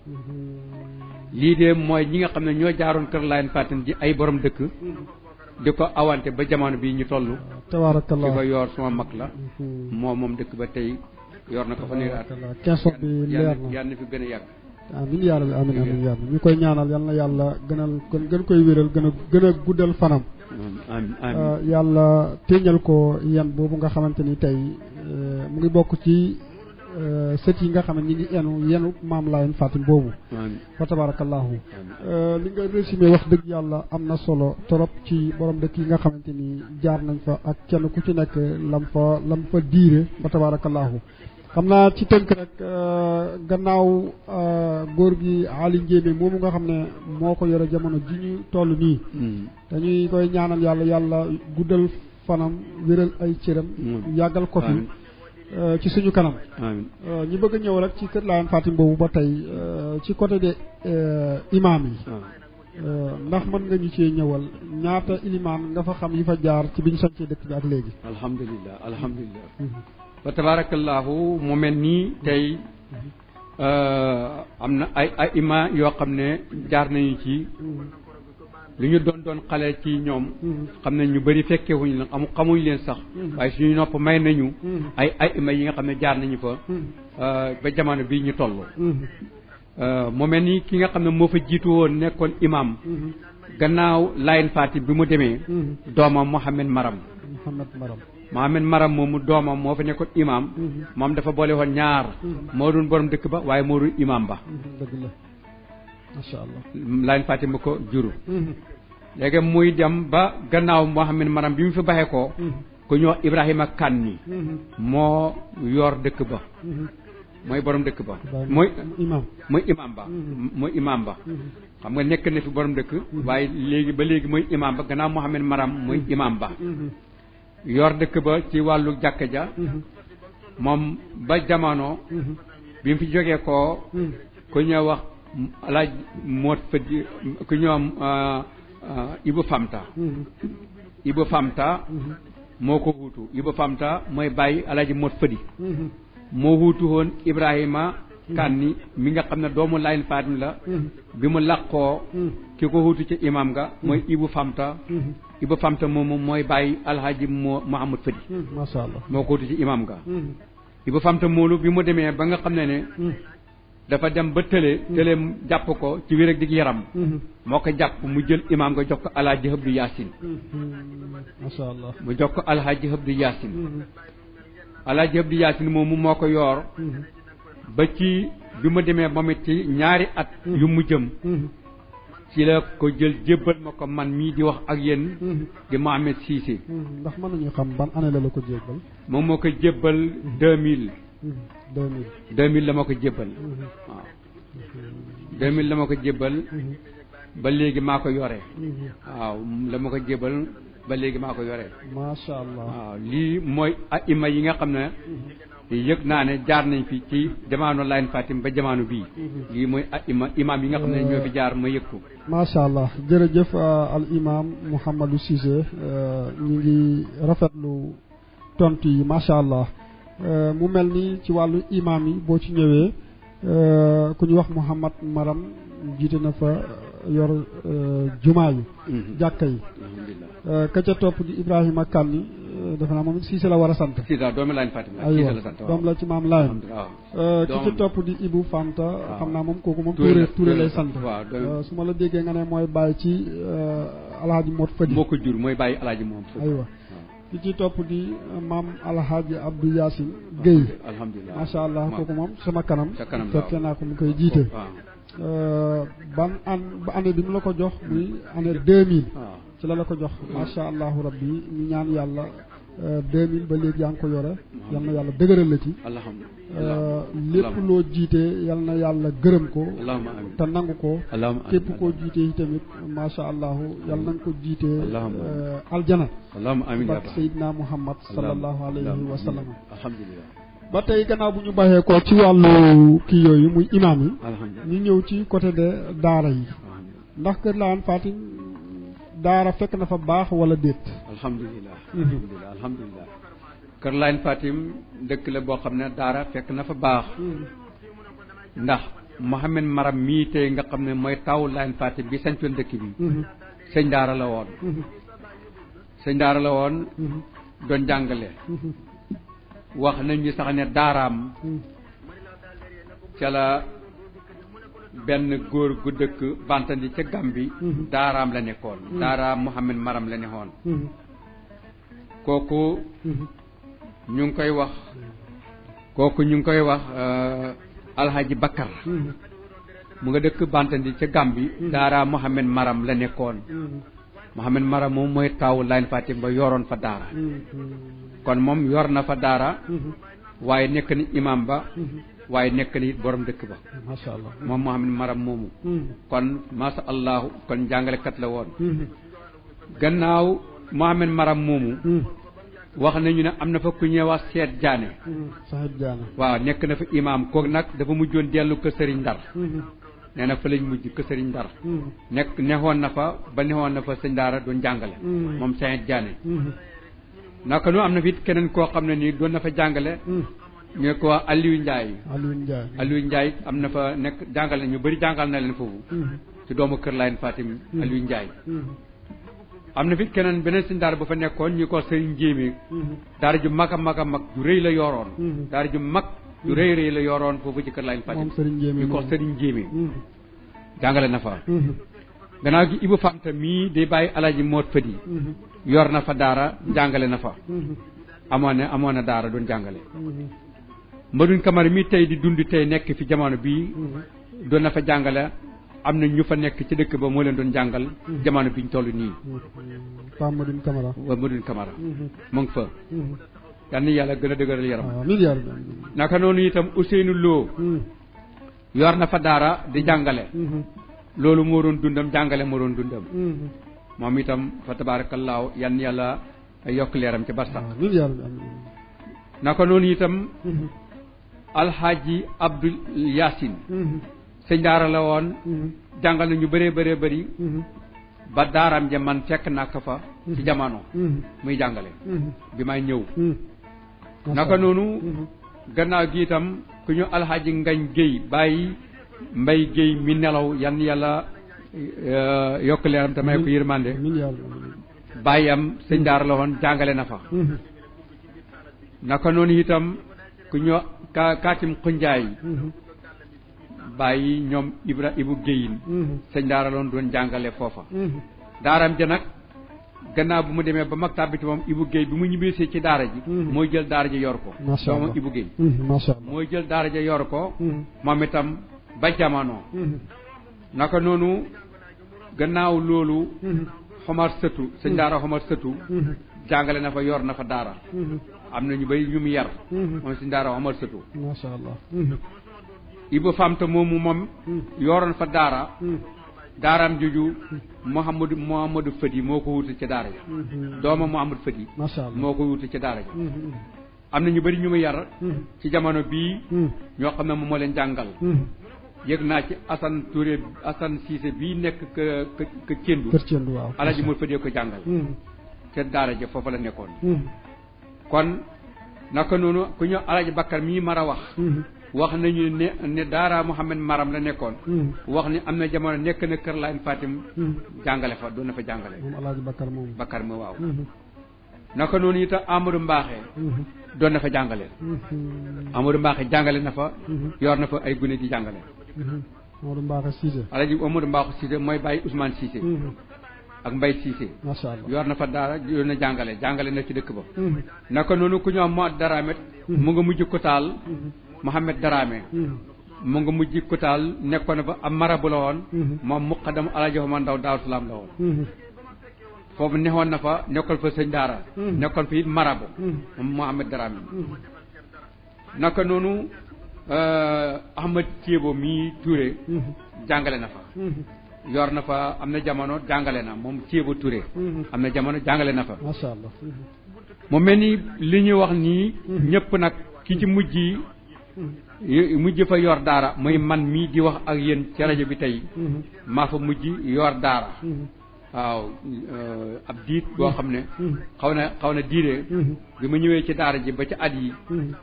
lii de mooy ñi nga xam ne ñoo jaaroon Kër Laayeen Fatim ji ay borom dëkk di ko awante ba jamono bii ñu toll tabarakallah di ko yoor suma mag la moom dëkk ba tey yor na ko fanweeri at question bi leer na yàlla na fi gën a yàgg amiin yaa rabbi amiin amiin yaa rabbi ñu koy ñaanal yal na yàlla gën koy wéral gën a guddal fanam yàlla téeñal ko yan boobu nga xamante ni tey mu ngi bokk ci sët yi nga xam ne ñi ngi yenu maam Laayeen Fatim boobu fa tabarakallahu li nga résumé wax dëgg yàlla am na solo trop ci borom dëkk yi nga xamante ni jaar nañ fa ak kenn ku ci nekk lam fa diire fa tabarakallahu xam naa ci tënk rek gannaaw góor gi Ali Njéemé moomu nga xam ne moo ko yore jamono ji ñu toll nii dañuy koy ñaanal yàlla guddal fanam wéral ay cëram yàggal ko fi ci suñu kanam ñu bëgg a ñëw rek ci Kër Laayeen Fatim boobu ba tey ci côté de imam yi ndax mën nga ñu cee ñëwal ñaata ilimaan nga fa xam yi fa jaar ci biñ sañcee dëkk bi ak léegi alhamdulilah wa tabarakallahu mu mel nii tey am na ay ima yoo xam ne jaar nañu ci li ñu doon xale ci ñoom xam ne ñu bëri fekkewuñu la xamuñu leen sax waaye suñu nopp may nañu ay ima yi nga xam ne jaar nañu fa ba jamono bii ñu toll mu mel ni ki nga xam ne moo fa jiitu woon nekkoon imam gannaaw Laayeen Fatim bi mu demee doomam Mohamed Maram moomu doomam moo fa nekkoon imam moom dafa boole woon ñaar moo doon borom dëkk ba waaye moo doon imam ba dëgg la masha Allah Laayeen Fatim ba ko juru léegi muy dem ba gannaaw Mohamed Maram bi mu fi baxee ko ku ñoo Ibrahima Kanni moo yor dëkk ba mooy borom dëkk ba mooy imam ba xam nga nekk na fi borom dëkk waaye léegi mooy imam ba gannaaw Mohamed Maram mooy imam ba yor dëkk ba ci wàllu jàkka ja moom ba jamono bi mu fi jógee ko ku ñëw wax alaaj moot fëddi ku ñëw Ibu Famta moo ko wuutu Ibu Famta mooy bàyyi alaaji moot fëddi moo wuutu woon Ibrahima Kanni mi nga xam ne doomu Laayeen Fatim la bi mu làqoo ki ko wuutu ci imam nga mooy Ibu Famta moomu mooy bàyyi alhaji Muhammad Fëdi masha Allah moo ko wuutu ci imam nga Ibu Famta moolu bi mu demee ba nga xam ne dafa dem ba tëleem jàpp ko ci wér ak dig yaram moo ko jàpp mu jël imam nga jox ko alhaji Abdou Yaasin masha Allah mu jox ko alhaji Abdou Yaasin alhaji Abdou Yaasin moomu moo ko yoor ba ci bi mu demee moom it ci ñaari at yu mu jëm ci la ko jël jébbal ma ko man mii di wax ak yéen di Mohamed Cissé ndax mën nañu xam ban année la ko jébbal moom moo ko jébbal 2000 2000 la ma ko jébbal waaw 2000 la ma ko jébbal ba léegi maa ko yore waaw la ma ko jébbal ba léegi maa ko yore macha allah waaw lii mooy ima yi nga xam ne yëg naa ne jaar nañ fi ci jamono Layène Fatim ba jamono bii lii mooy imaam yi nga xam ne ñoo fi jaar ma yëg ko macha allah jërëjëf al imam Mouhamadou Cissé ñu ngi rafetlu tontu yi macha allah mu mel ni ci wàllu imam yi boo ci ñëwee ku ñu wax Mouhamad Maram jiite na fa yor jumaa yi jàkka yi ka ca topp di Ibrahima Kanni defe naa moom it Cissé la war a sant Cissé doomu Layène Fatim aywa doom la ci maam Layène ki ca topp di Ibou Fanta xam naa moom kooku moom Touré lay sant su ma la déggee nga ne mooy bàyyi ci alhaaji Mot Fadi moo ko jur mooy bàyyi alhaaji moom aywa ki ci topp di maam alhaaji Abdou Yacine Guèye alhamdulilah macha allah kooku moom sama kanam fekke naa ko mu koy jiite ba année bi mu la ko jox muy année 2000 ci la ko jox macha allahu rabbi ñu ñaan yàlla 2000 ba léegi yaa ngi ko yore yal na yàlla dëgëral la ci lépp loo jiite yal na yàlla gërëm ko te nangu ko képp koo jiite yi tamit macha allahu yal nañ ko jiite aljana ba Seydina Muhammad sallallahu alayhi wa sallam ba tey gannaaw bu ñu baxee ko ci wàllu kii yooyu muy imaam yi ñu ñëw ci côté de daara yi ndax kër Layène Fatim daara fekk na fa baax wala déet alhamdulilah kër Layène Fatim dëkk la boo xam ne daara fekk na fa baax ndax Mohamed Maram mii tey nga xam ne mooy taw Layène Fatim bi sañcoon dëkk bi sëñ daara la woon doon jàngale wax nañu sax ne daaraam ca la benn góor gu dëkk Bantandi ca Gambi daaraam la nekkoon daaraam Mohamed Maram la nekkoon kooku ñu ngi koy wax Alhaji Bakar mu nga dëkk Bantandi ca Gambi daaraam Mohamed Maram la nekkoon Mohamed Maram moom mooy taw Layène Fatim ba yoroon fa daara kon moom yor na fa daara waaye nekk ni imam ba waaye nekk ni borom dëkk ba macha allah moom Mohamed Maram moomu kon macha allah kon jàngalekat la woon gannaaw Mohamed Maram moomu wax nañu ne am na fa ku ñuy wax Seet Jaane waaw nekk na fa imam kooku nag dafa mujjoon dellu ko Sëriñ Ndar nee na fa lañ mujj ko Sëriñ Ndar neexoon na fa sëñ daara doon jàngale moom Seet Jaane naka noonu am na fi keneen koo xam ne nii doon na fa jàngale ñu ko wax Aliou Ndiaye am na fa nekk jàngale ñu bëri jàngal na leen foofu ci doomu kër Layène Fatim Aliou Ndiaye am na fi keneen beneen sëñ daara ba fa nekkoon ñu ko Sëriñ Njéeme daara ju mag a mag a mag ju rëy la yoroon daara ju mag ju rëy la yoroon foofu ci kër Layène Fatim ñu ko Sëriñ Njéeme jàngale na fa gannaaw gi Ibou Fanta mii day bàyyi Alaaji Moot Fadi yor na fa daara jàngale na fa amoon na daara doon jàngale Mbadoune Camara mii tey di dund tey nekk fi jamono bii doon na fa jàngale am na ñu fa nekk ci dëkk ba moo leen doon jàngal jamono bi ñu toll nii Mbadoune Camara Mbadoune Camara mu ngi fa yal na yàlla gën a dëgëral yaram naka noonu itam Ousseynou Lo yor na fa daara di jàngale loolu moo doon dundam jàngale moo doon dundam moom itam fa tabaarakallaahu yan yàlla yokk leeram ci barsax naka noonu itam Alhaji Abdou Yacine sëñ daara la woon jàngal na ñu bëree bëri ba daaraam ja man fekk naa ko fa ci jamono muy jàngale bi may ñëw naka noonu gannaaw gi itam ku ñu Alhaji Ngañ Guèye bàyyi Mbay Guèye mi nelaw yan yàlla yokk leeram te may ko yërmande bàyyam sëñ daara la woon jàngale na fa naka noonu itam ku ñoo Kaatim Xunjaay bàyyi ñoom Ibu Géyin sëñ daara la woon doon jàngale foofa daaram ja nag gannaaw bu mu demee ba mag tàbbiti moom Ibu Géy bi mu ñibbisee ci daara ji mooy jël daara ja yor ko moom Ibu Géy mooy jël daara ja yor ko moom itam ba jamono naka noonu gannaaw loolu xomar sëtu sëñ daara xomar sëtu jàngale na fa yor na fa daara am na ñu bay ñu mu yar moom sëñ daara xomar sëtu masha Allah Iba Famta moomu moom yoroon fa daara daaraam juju Mouhamadou Fadi moo ko wuti ci daara ja dooma Mouhamadou Fadi moo ko wuti ci daara ja am na ñu bari ñu mu yar ci jamono bii ñoo xam ne moom moo leen jàngal yëg naa ci Assane Touré Assane Cissé bii nekk ka Cendu waaw Alaji Mor Fadi ko jàngal ca daara ja foofu la nekkoon kon naka noonu ku ñu Alaji Bakkar mii mar a wax nañu ne daara Mouhamed Maram la nekkoon wax ni am na jamono nekk na kër Laayeen Fatim jàngale fa doon na fa jàngale moom Alaaji Bakkar ma waaw naka noonu itam Amadou Mbaaxe doon na fa jàngale Amadou Mbaaxe jàngale na fa yor na fa ay gune di jàngale Amadou Mbaaxe Cissé Alaji Amadou Mbaaxe Cissé mooy bàyyi Ousmane Cissé ak Mbaye Cissé masha Allah yor na fa daara doon na jàngale na ci dëkk ba naka noonu ku ñëw Mo Daramet mu nga mujj ko taal Mohamed Darame mu nga mujj ko taal nekkoon na fa am marabu la woon moom muqaddam Alaaji Omar Ndaw Daaru Salaam la woon foofu neexoon na fa nekkoon fa sëñ daara nekkoon fa it marabu moom Mohamed Darame naka noonu Ahmad Thiébo mii Touré jàngale na fa yor na fa am na jamono jàngale na moom Thiébo Touré am na jamono jàngale na fa masha Allah mu mel ni li ñuy wax nii ñëpp nag ki ci mujj fa yor daara muy man mii di wax ak yéen ci rajo bi tey maa fa mujj yor daara waaw ab diit boo xam ne xaw na diire bi ma ñëwee ci daara ji ba ci at yi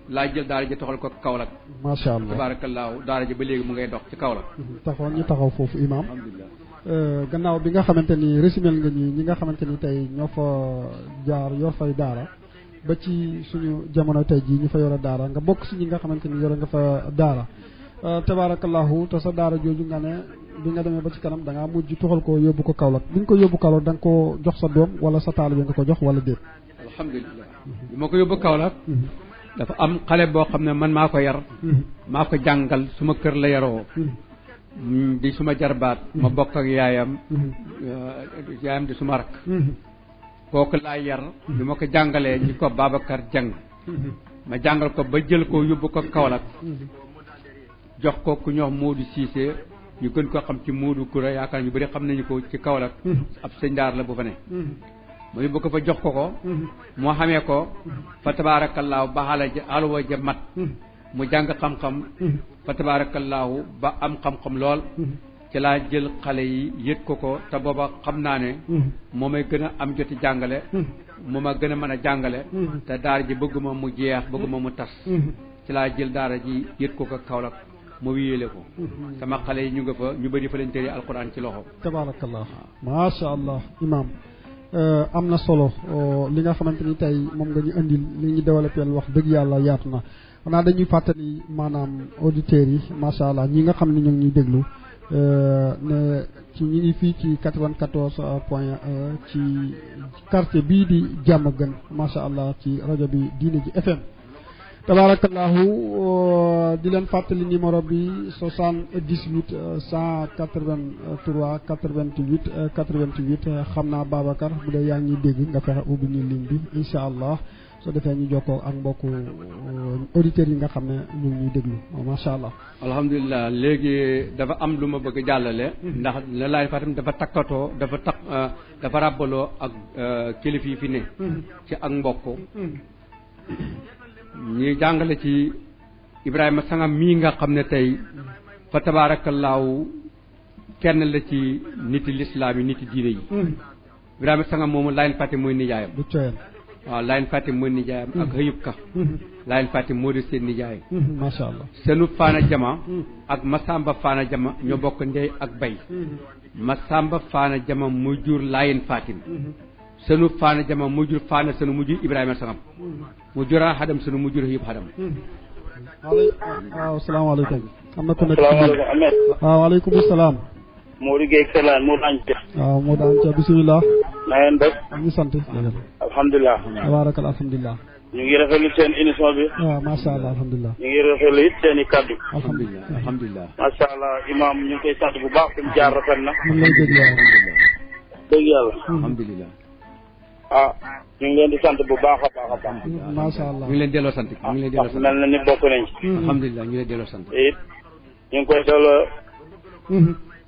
laa jël daara ji toxal ko Kaolack masha Allah tabaarakallaahu daara ji ba léegi mu ngay dox ci Kaolack taxaw foofu imam gannaaw bi nga xamante ni résumel nga ñi nga xamante ni tey ñoo fa jaar yor fay daara ba ci suñu jamono tey jii ñu fa yore daara nga bokk si ñi nga xamante ni yore nga fa daara tabarakallahu te sa daara jooju nga ne bi nga demee ba ci kanam da ngaa mujj tuxal ko yóbbu ko Kaolack bi nga ko yóbbu Kaolack da nga ko jox sa doom wala sa taalibe nga ko jox wala déet alhamdulilah bi ma ko yóbbu Kaolack dafa am xale boo xam ne man maa ko yar maa ko jàngal suma kër la yaroo di suma jarbaat ma bokk ak yaayam di suma rakk kooku laa yar bi ma ko jàngalee ñi ko Babacar Dieng ma jàngal ko ba jël ko yóbbu ko Kaolack jox ko ku ñox Modou Cissé ñu gën ko xam ci Modou Koura yaakaar ñu bëri xam nañu ko ci Kaolack ab sëñ daar la bu fa ne ma yóbbu ko fa jox ko moo xamee ko fa tabaarakallaahu ba alwa ja mat mu jàng xam-xam fa tabaarakallaahu ba am xam-xam lool ci laa jël xale yi yët ko te booba xam naa ne moo may gën a am joti jàngale moo ma gën a mën a jàngale te daara ji bëgguma mu jeex bëgguma mu tas ci laa jël daara ji yët ko Kaolack ma wiyéele ko sama xale yi ñu nga fa ñu bëri fa lañ tëri alquran ci loxo tabarakallah masha Allah imam am na solo li nga xamante ni tey moom nga ñu indil li ñu développé wax dëgg yàlla yaatu na xanaa dañuy fàttali maanaam auditeurs yi masha Allah ñi nga xam ne ñu ngi ñuy déglu ne ci ñu ngi fii ci 94.1 ci quartier bii di Diamaguène masha Allah ci rajo bi Diine ji FM tabarakallahu di leen fàttali numéro bi 78 183 88 88 xam naa Babacar bu dee yaa ngi dégg nga fexe ubbi ñu ligne bi insha Allah soo defee ñu jokkoo ak mbokku auditeurs yi nga xam ne ñu ngi ñuy déglu macha allah. alhamdulilah léegi dafa am lu ma bëgg a jàllale. ndax la laay fatam dafa takkatoo dafa ràbbaloo ak kilifa yi fi ne. ci ak mbokk. ñuy jàngale ci Ibrahima Sangam mii nga xam ne tey fa tabaarakallaahu kenn la ci niti lislaam yi niti diine yi. Ibrahima Sangam moomu Laayeen Fatim mooy nijaayam. waaw Laayeen Fatim mooy nijaayam ak Hayub Ka. Laayeen Fatim moo di seen nijaay. macha allah seenu Faana Jama ak Masamba Faana Jama ñoo bokk ndey ak bay. Masamba Faana Jama mu jur Laayeen Fatim. seenu Faana Jama mu jur Faana seenu mu jur Ibrahima Sangam. mu juraa xadam sunu mu jur yëpp xadam. waaw salaamaaleykum. am na ku nekk waaw waaleykum salaam. Modou Guèye Selaan Modou Anta. waaw Modou Anta bisimilah. na ngeen def. ñu sant. alhamdulilah. tabaarakal alhamdulilah. ñu ngi rafetlu seen émission bi. waaw macha allah alhamdulilah. ñu ngi rafetlu it seen i kaddu. alhamdulilah alhamdulilah. macha allah imaam ñu ngi koy sant bu baax fi mu jaar rafet na. ñu ngi lay déglu waaw. dëgg yàlla. alhamdulilah. ah ñu ngi leen di sant bu baax a baax a baax. macha allah. ñu ngi leen delloo sant. ñu ngi leen delloo sant mel na ni bokk nañ ci. alhamdulilah ñu ngi leen delloo sant. it ñu ngi koy delloo.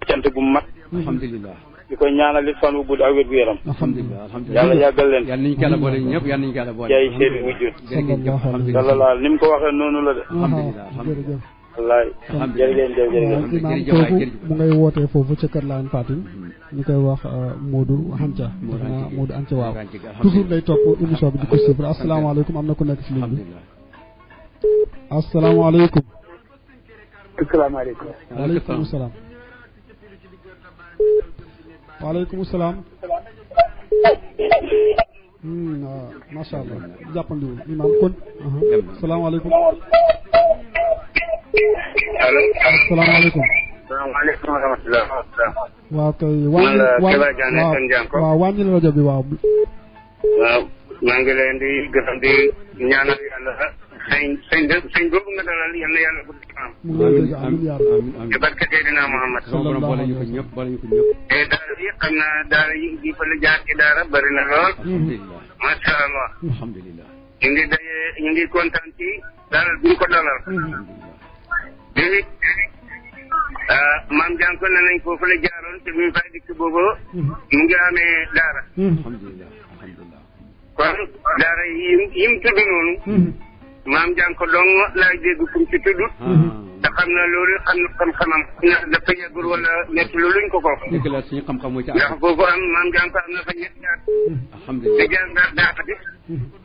cant bu mat. alhamdulilah. di ko ñaanal it fan bu gudd ak wér gu yaram. alhamdulilah alhamdulilah. yàlla yàggal leen. yàlla nañu ko yàlla boole ñëpp yàlla nañu ko yàlla boole. jaay seeni wujjut. jërëjëf alhamdulilah. yàlla ni mu ko waxee noonu la de. alhamdulilah jërëjëf. wallaay. alhamdulilah jërëjëf imaam kooku mu ngay wootee foofu ca Kër Laayeen Fatim ñu koy wax Modou Anca. Modou Anca waaw. toujours day topp émission bi di ko suivre asalaamaaleykum am na ku nekk ci ligne bi. asalaamaaleykum. asalaamaaleykum. waaleykum salaam. waaleykum salaam. waaw macha allah jàppandiwul imaam kon. asalaamaaleykum. allo. asalaamaaleykum. salaamaaleykum wa rahmatulah. waaw kay. waaw wàññil rajo bi waaw. waaw maa ngi leen di gërëm di ñaanal yàlla sëñ boobu nga dalal yal na yàlla gudd ci am. mu ngi lay dégg amiin yaa rabbi. ci barke Seydina Muhammad. boole ñu ko ñëpp boole ñu ko ñëpp. te daara yi xam naa daara yi fa la jaar ci daara bari na lool. alhamdulilah. macha allah. alhamdulilah. ñu ngi kontaan ci dalal bi ñu ko dalal. léegi maam Dianko ne nañ foofu la jaaroon te bi mu fay dikk boobu mu ngi amee daara. alhamdulilah alhamdulilah. kon daara yi mu tudd noonu. maam Dianko dong laay dégg fu mu ci tudd. te xam na loolu xam-xamam. dafa yeggul wala nekk lu luñ ko ko. dëgg la suñu xam-xam mooy ci ndax foofu am maam Dianko am na fa ñetti at. alhamdulilah. te jaar daara bi.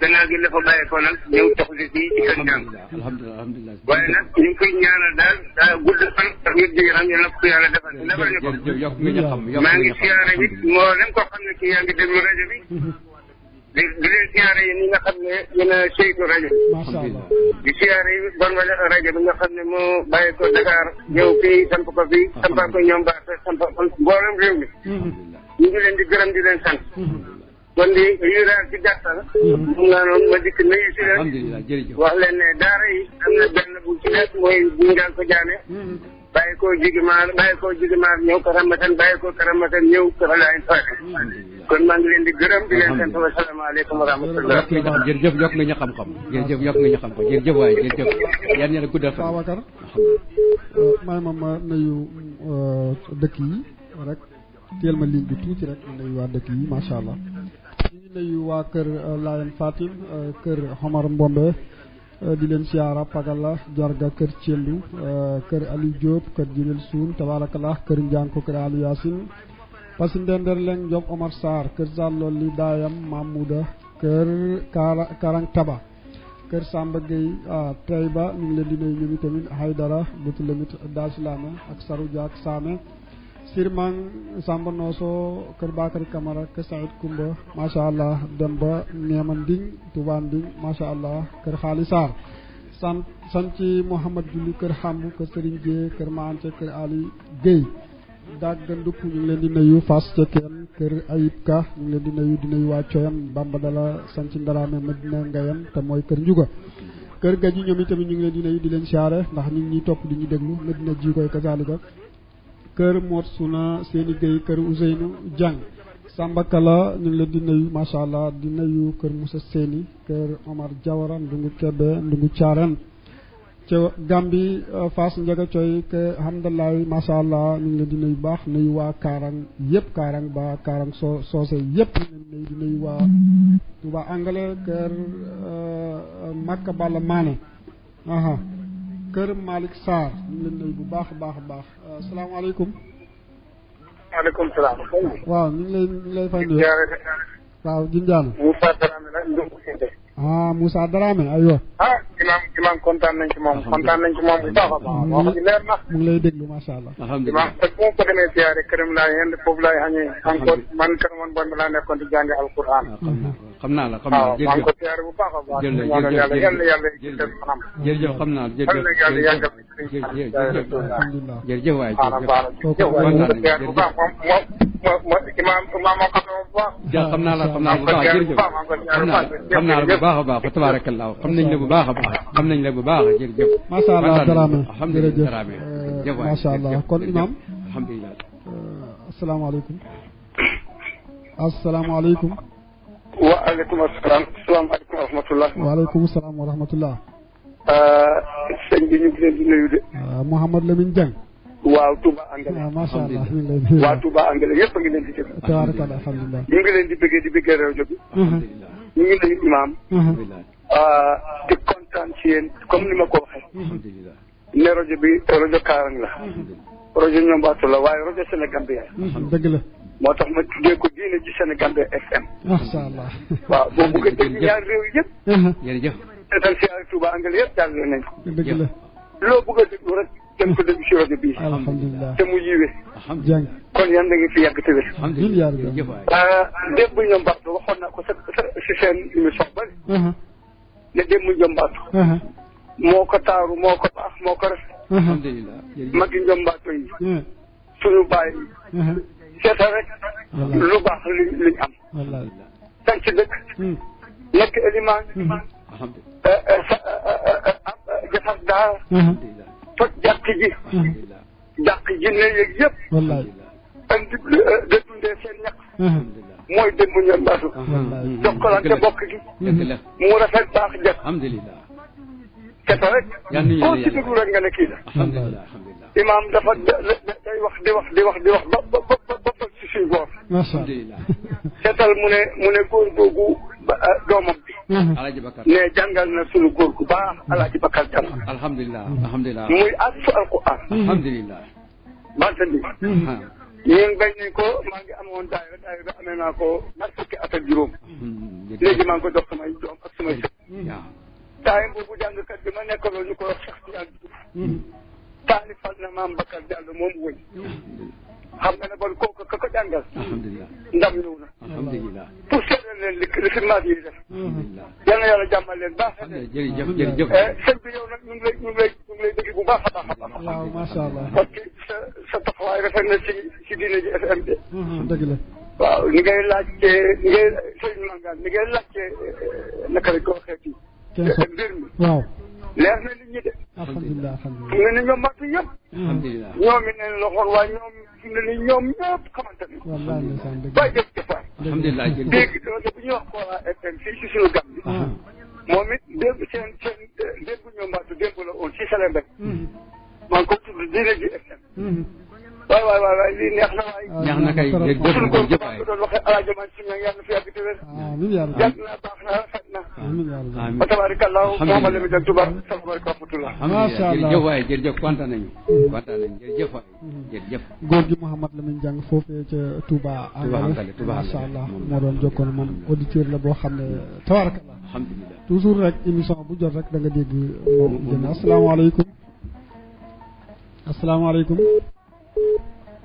gannaaw gi dafa bàyyi ko nag ñëw taxu si fii ci kër Dianko. alhamdulilah alhamdulilah. waaye nag ñu ngi koy ñaanal daal gudd fan ak wér gu yaram yal na ko yàlla defal. jërëjëf yokk nga ñu xam maa ngi siyaare it moo leen ko xam ne kii yaa ngi déglu rajo bi. di leen siyaare yi ñi nga xam ne yéen a saytu rajo bi. macha allah. di siyaare yi bon rajo bi nga xam ne moo bàyyi ko Dakar ñëw fii samp ko fii sampaa ko ñoom baax sampa mboolem réew mi. ñu ngi leen di gërëm di leen sant. kon di yuraal ci gàttal. mu nga noonu ma dikk nuyu si leen. alhamdulilah jërëjëf. wax leen ne daara yi am na benn bu ci nekk mooy bu ngaan ko jaane. bàyyi ko jigimaar ñëw Karamatan bàyyi ko Karamatan ñëw Kër Laayeen Fatim. kon maa ngi leen di gërëm di leen sant wa salaamaaleykum wa rahmatulah. jërëjëf yokk nga ñu xam-xam jërëjëf yokk nga ñu xam-xam jërëjëf waaye jërëjëf yan ña la guddal fan. Babacar may ma nuyu dëkk yi rek teel ma ligne bi tuuti rek ma nuyu waa dëkk yi macha allah. ñu ngi nuyu waa Kër Laayeen Fatim Kër Omar Mbombe di leen siyaara Pagala Jarga Kër Thielou Kër Aliou Diop Kër Jibril Soun tabarakallah Kër Ndianko Kër Aliou Yacine Passy Ndender Leng Diop Omar Sarr Kër Zalloli Dayam Mamouda Kër Karang Taba Kër Samba Gueye Taïba ñu ngi leen di nuyu ñu tamit Haydara Boutilemit Dasilame ak Sarou Diak Same Sirmang Samba Noso Kër Bakary Camara Kër Saïd Koumba macha allah Demba Neema Nding Touba Nding macha allah Kër Xaali Sarr sanci Mouhamad Diouli Kër Xambu Kër Serigne Dieye Kër Maante Kër Ali Gueye Dagga Ndukk ñu ngi leen di nuyu Fass Cekkeen Kër Ayib Ka ñu ngi leen di nuyu waa Coyam Bamba Dala sanci Ndarame Medina Ngayam te mooy Kër Njuga Kër Gaji ñoom itamit ñu ngi leen di nuyu di leen siyaare ndax ñu ngi ñuy topp di ñu déglu Medina ji koy kasaalika Kër Mor Suna Seeni Gueye Kër Ousseynou Diang Samba Kala ñu ngi leen di nuyu macha allah di nuyu Kër Moussa Séni Kër Omar Diawara Ndungu Kebe Ndungu Thiarène ca Gambi Fass Ndiaga Coy Kër Hamdalaay macha allah ñu ngi leen di nuyu baax nuyu waa Kaarang yëpp Kaarang ba Kaarang soose yëpp ñu leen nuyu di nuyu waa Touba Angale Kër Makka Balla Mané Kër Malick Sarr ñu ngi leen nuyu bu baax a baax a baax asalaamaaleykum. maaleykum salaam. waaw ñu ngi lay fay nuyu. waaw Jinjaane. Moussa Dramé la Ndungu Sinte. Moussa Dramé aywa. imaam kontaan nañ ci moom kontaan nañ ci moom bu baax a baax. wax ji leer na. mu ngi lay déglu macha allah. alhamdulilah imaam bu ma ko demee siyaare këram laa yend foofu laay xañee. encore man kër man bon laa nekkoon di jànge alquran. xam naa la xam naa la maa ngi ko siyaare bu baax a baax. yàlla jërëjëf xam naa la jërëjëf alhamdulilah jërëjëf waay jërëjëf imaam moo xam ne bu baax. xam naa la bu baax jërëjëf xam naa la bu baax a baax fa tabaarakallaahu xam nañ la bu baax a baax xam nañ la bu baax jërëjëf. macha allah Dramé jërëjëf macha allah kon imaam. alhamdulilah. asalaamaaleykum. asalaamaaleykum. waaleykum salaam. asalaamaaleykum wa rahmatulah. waaleykum salaam wa rahmatulah. sëñ bi ñu ngi leen di nuyu de. Mouhamed Lamine Dieng. waaw Touba Angale. macha allah ñu ngi lay nuyu. waa Touba Angale yëpp a ngi leen di déglu. tabaarakallah alhamdulilah. ñu ngi leen di bëggee rajo bi. ñu ngi nuyu imaam. di kontaan ci yéen comme ni ma ko waxee. ne rajo bi rajo Kaarang la. rajo Ñombaatu la waaye rajo Sénégambia. dëgg la. moo tax ma tuddee ko diine ji Sénégambia FM. macha allah. waaw boo bëgg a dégg ñaari réew yëpp. jërëjëf. seetal si ay Touba Angale yëpp jàllale nañ ko. dëgg la. loo bëgg a déglu rek dem ko déglu si rajo bii. alhamdulilah. te mu yiwee. Dieng. kon yan da nga fi yàgg te wér. alhamdulilah. démb Ñombaatu waxoon naa ko si seen émission bari. ne démb Ñombaatu. moo ko taaru moo ko baax moo ko ref. alhamdulilah. magi Ñombaatu yi. suñu baay yi. seetal rek. lu baax liñ am. wallaay. sanc dëkk. nekk élimaan. defar daara. toj jàkk ji. jàkk ji ne yeeg yëpp. wallaay. andi de dundee seen ñaq. mooy démb Ñombaatu. jokkalante bokk gi. mu rafet baax jëf. alhamdulilah. seetal rek. koo ci déglu rek nga ne kii la. alhamdulilah. imaam dafa day wax di wax ba ci suñ góor. macha allah. seetal mu ne góor googu doomam bi. Alaaji Bakar. ne jàngal na suñu góor gu baax Alaaji Bakar Jam. alhamdulilah alhamdulilah. muy àgg alquran. alhamdulilah. banta bi. ñun bañ nañ ko maa ngi amoon daayira amee naa ko ñaar fukki at ak juróom. léegi maa ngi ko jox samay doom ak samay sët. taayam boobu jàngkat bi ma nekkaloon ñu ko wax Cheikh Tidiane Diouf. taalifal na maam Bakar Diallo moom wëñ. xam nga ne bon kooku ka ko jàngal. alhamdulilah. ndam ñëw na. alhamdulilah. pour seetlu leen li fi maat yi def. alhamdulilah. yal na yàlla jàmmal leen baax na. jërëjëf jërëjëf. sëñ bi yow nag ñu ngi lay dégg bu baax a baax a baax. waaw macha allah. parce que sa taxawaay rafet na ci diine ji FM de. dëgg la. waaw ni ngay laajte sëñ Mangane ni ngay laajte naka lañ ko waxee ci. mbir mi. waaw. leer na nit ñi de. alhamdulilah alhamdulilah. fi mu ne ni ñoom màgg yëpp. alhamdulilah. ñoom it neen loxoon waaye ñoom fi mu ne ni ñoom ñëpp xamante ne. wallaahi ndeysaan dëgg bàyyi jëf jëfaay. alhamdulilah jërëjëf. dégg nga bu ñuy wax Kora FM fii si suñu gam bi. moom it démb seen démb Ñombaatu démb la woon si Salembe. maa ngi ko tudd diine ji FM. waay lii neex na waay. neex na kay jërëjëf suñu góor bu jërëjëf baax waay. doon waxee Alaaji Man si ñoom yàlla na fi yàgg te wér. amiin yaa rabbi. yàgg na baax na rafet na. amiin yaa rabbi. amiin. wa tabarakallahu Muhammad Lamine Dieng Touba salaamaaleykum wa rahmatullah. macha allah jërëjëf waay jërëjëf kontaan nañu. kontaan nañu jërëjëf waay jërëjëf. góor gi Mouhamed Lamine Dieng foofee ca Touba Angale. macha allah moo doon jokkoon moom auditeur la boo xam ne tabarakallah. alhamdulilah. toujours rek émission bu jot rek da nga dégg moom jën asalaamaaleykum. asalaamaaleykum.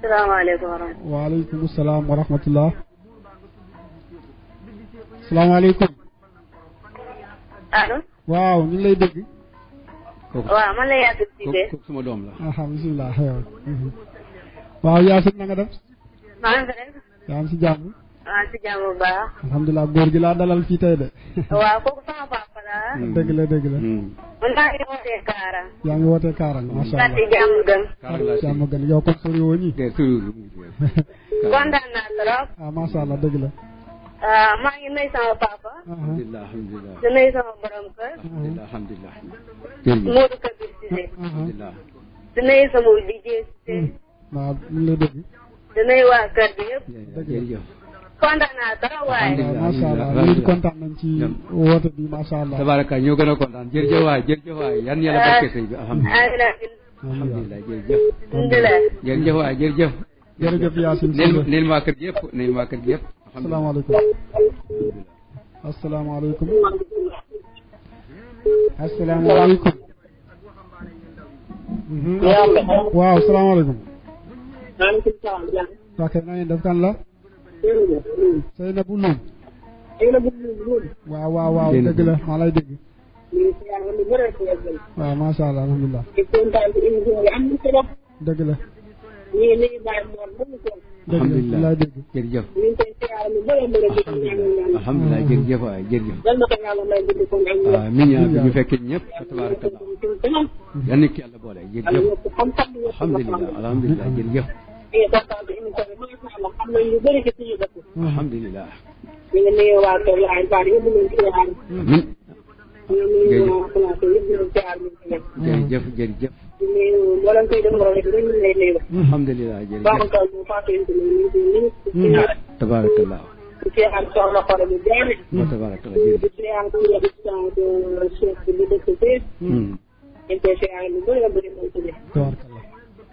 salaamaaleykum wa rahmatulah. waaleykum salaam wa rahmatulah. salaamaaleykum. allo. waaw ñu ngi lay dégg. waaw man la Yacine Cissé. kooku suma doom la. bisimilah. waaw Yacine na nga def. maa ngi fi rek. yaa ngi si jàmm. maa ngi si jàmm bu baax. alhamdulilah góor gi laa dalal fii tey de. waaw kooku sama papa la. dëgg la dëgg la. man maa ngi wootee Kaarang. yaa ngi wootee Kaarang macha allah. kàddu jàmm gën. jàmm gën yow kon sori woo ñi. kontaan naa trop. macha allah dëgg la. maa ngi nuyu sama papa. alhamdulilah alhamdulilah. di nuyu sama borom kër. alhamdulilah. Modou Kabir Cissé. alhamdulilah. di nuyu sama liggéey Cissé. waaw ñu ngi lay dégg. di nuyu waa kër gi yëpp. jërëjëf. kontaan naa trop waaye. macha allah léegi kontaan nañ ci woote bi macha allah. tabaraka ñoo gën a kontaan jërëjëf waay jërëjëf waay yan yàlla barke sëy bi alhamdulilah. alhamdulilah jërëjëf. alhamdulilah. jërëjëf waay jërëjëf. jërëjëf Yacine Cissé neen waa kër gi yëpp neen waa kër gi yëpp. asalaamaaleykum. asalaamaaleykum. asalaamaaleykum. waaw salaamaaleykum. maaleykum salaam. waa kay na ngeen def kan la. Seynabou Loum. waaw dëgg la maa lay dégg. waaw macha allah alhamdulilah. dëgg la. alhamdulilah jërëjëf ñu ngi koy siyaare lu bëri bëri di ko ñaanal yàlla. alhamdulilah jërëjëf waay jërëjëf yal na ko yàlla may gudd ko ak wér. amiin yaa bi ñu fekkee ñëpp tabarakallah yal na ko yàlla boole jërëjëf alhamdulilah jërëjëf xam nañ lu bëri ci suñu dëkk. alhamdulilah ñu ngi nuyu waa Kër Laay Baar yëpp leen siyaare. amiin ñu nuyu waa Plateau yëpp leen siyaare ñu ci nekk. jërëjëf jërëjëf ñu nuyu mboolem koy def rek ñu lay nuyu. alhamdulilah jërëjëf Babacar bu Fatou Ndiaye ñu ngi siyaare. tabarakallah di siyaare soxna Xore bu Jaane. tabarakallah jërëjëf di siyaare suñu résident de chef bi dëkk fii. ñu ngi koy siyaare lu bëri bëri moom tamit.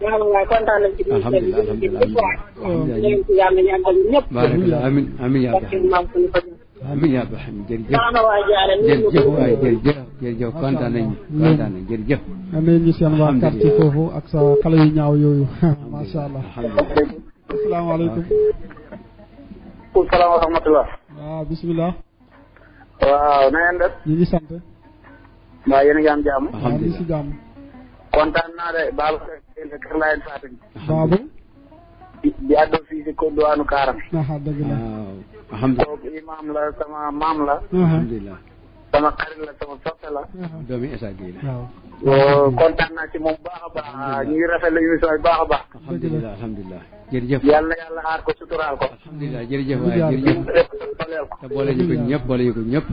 waaw waaw kontaan nañ ci biir kër gi alhamdulilah ci yàlla ñàggal ñëpp. barakallah amiin amiin yaa amiin yaa amiin jërëjëf jërëjëf waay jërëjëf kontaan nañ jërëjëf. amiin ñu seen waa quartier foofu ak sa xale yu ñaaw yooyu macha allah. asalaamaaleykum. waaleykum salaam wa rahmatulah. waaw bisimilah. waaw na ngeen def. ñu ngi sant. waaw yéen a ngi am jàmm. waaw ñu si jàmm. kontaan naa de Babacar Kër Laay Fatim. Baabu. di àddu fii si ko duwaanu Kaaram. dëgg la. alhamdulilah kooku imaam la sama maam la. alhamdulilah sama xarit la sama soppe la. doomi Essa Gueye la. waaw. kontaan naa ci moom bu baax a baax ñu ngi rafetlu émission bi baax a baax. alhamdulilah alhamdulilah jërëjëf. yàlla na yàlla aar ko suturaal ko. alhamdulilah jërëjëf waay jërëjëf. te boole ñu ko ñëpp boole ñu ko ñëpp.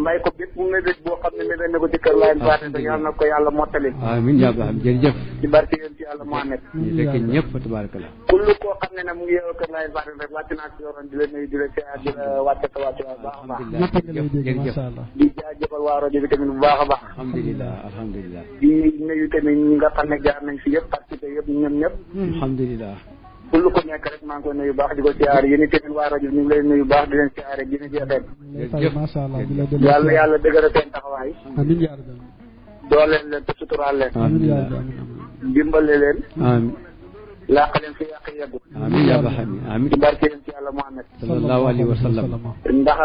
may ko bépp mébét boo xam ne mébét na ko ci Kër Laay Fatim te yàlla na ko yàlla mottali. amiin yaa ba xam jërëjëf. ci barke yéen ci yàlla Muhammad. ñu fekkee ñëpp tabarakallah. kullu koo xam ne mu ngi yeewoo Kër Laay Fatim rek wàcc naa si yoroon di la nuyu di la siyaar di la wàcce sa wàcce bu baax a baax. jërëjëf di jaajëfal waa rajo bi tamit bu baax a baax. alhamdulilah alhamdulilah. di nuyu tamit ñi nga xam ne jaar nañ fi yëpp participé yëpp ñoom ñëpp. alhamdulilah. kullu ko nekk rek maa ngi koy nuyu baax di ko siyaar yéen tamit waa rajo bi ñu ngi lay nuyu baax di leen siyaare dina jeexee. jërëjëf macha allah yàlla yàlla dëgëral seen taxawaay. amiin yaa rabbi. dooleel leen te suturaal leen. amiin yaa rabbi. dimbale leen. amiin. làq leen fi yàq yeggu. amiin yaa ba xam amiin. ci barke yéen ci yàlla Muhammad sallallahu alayhi wa sallam. ndax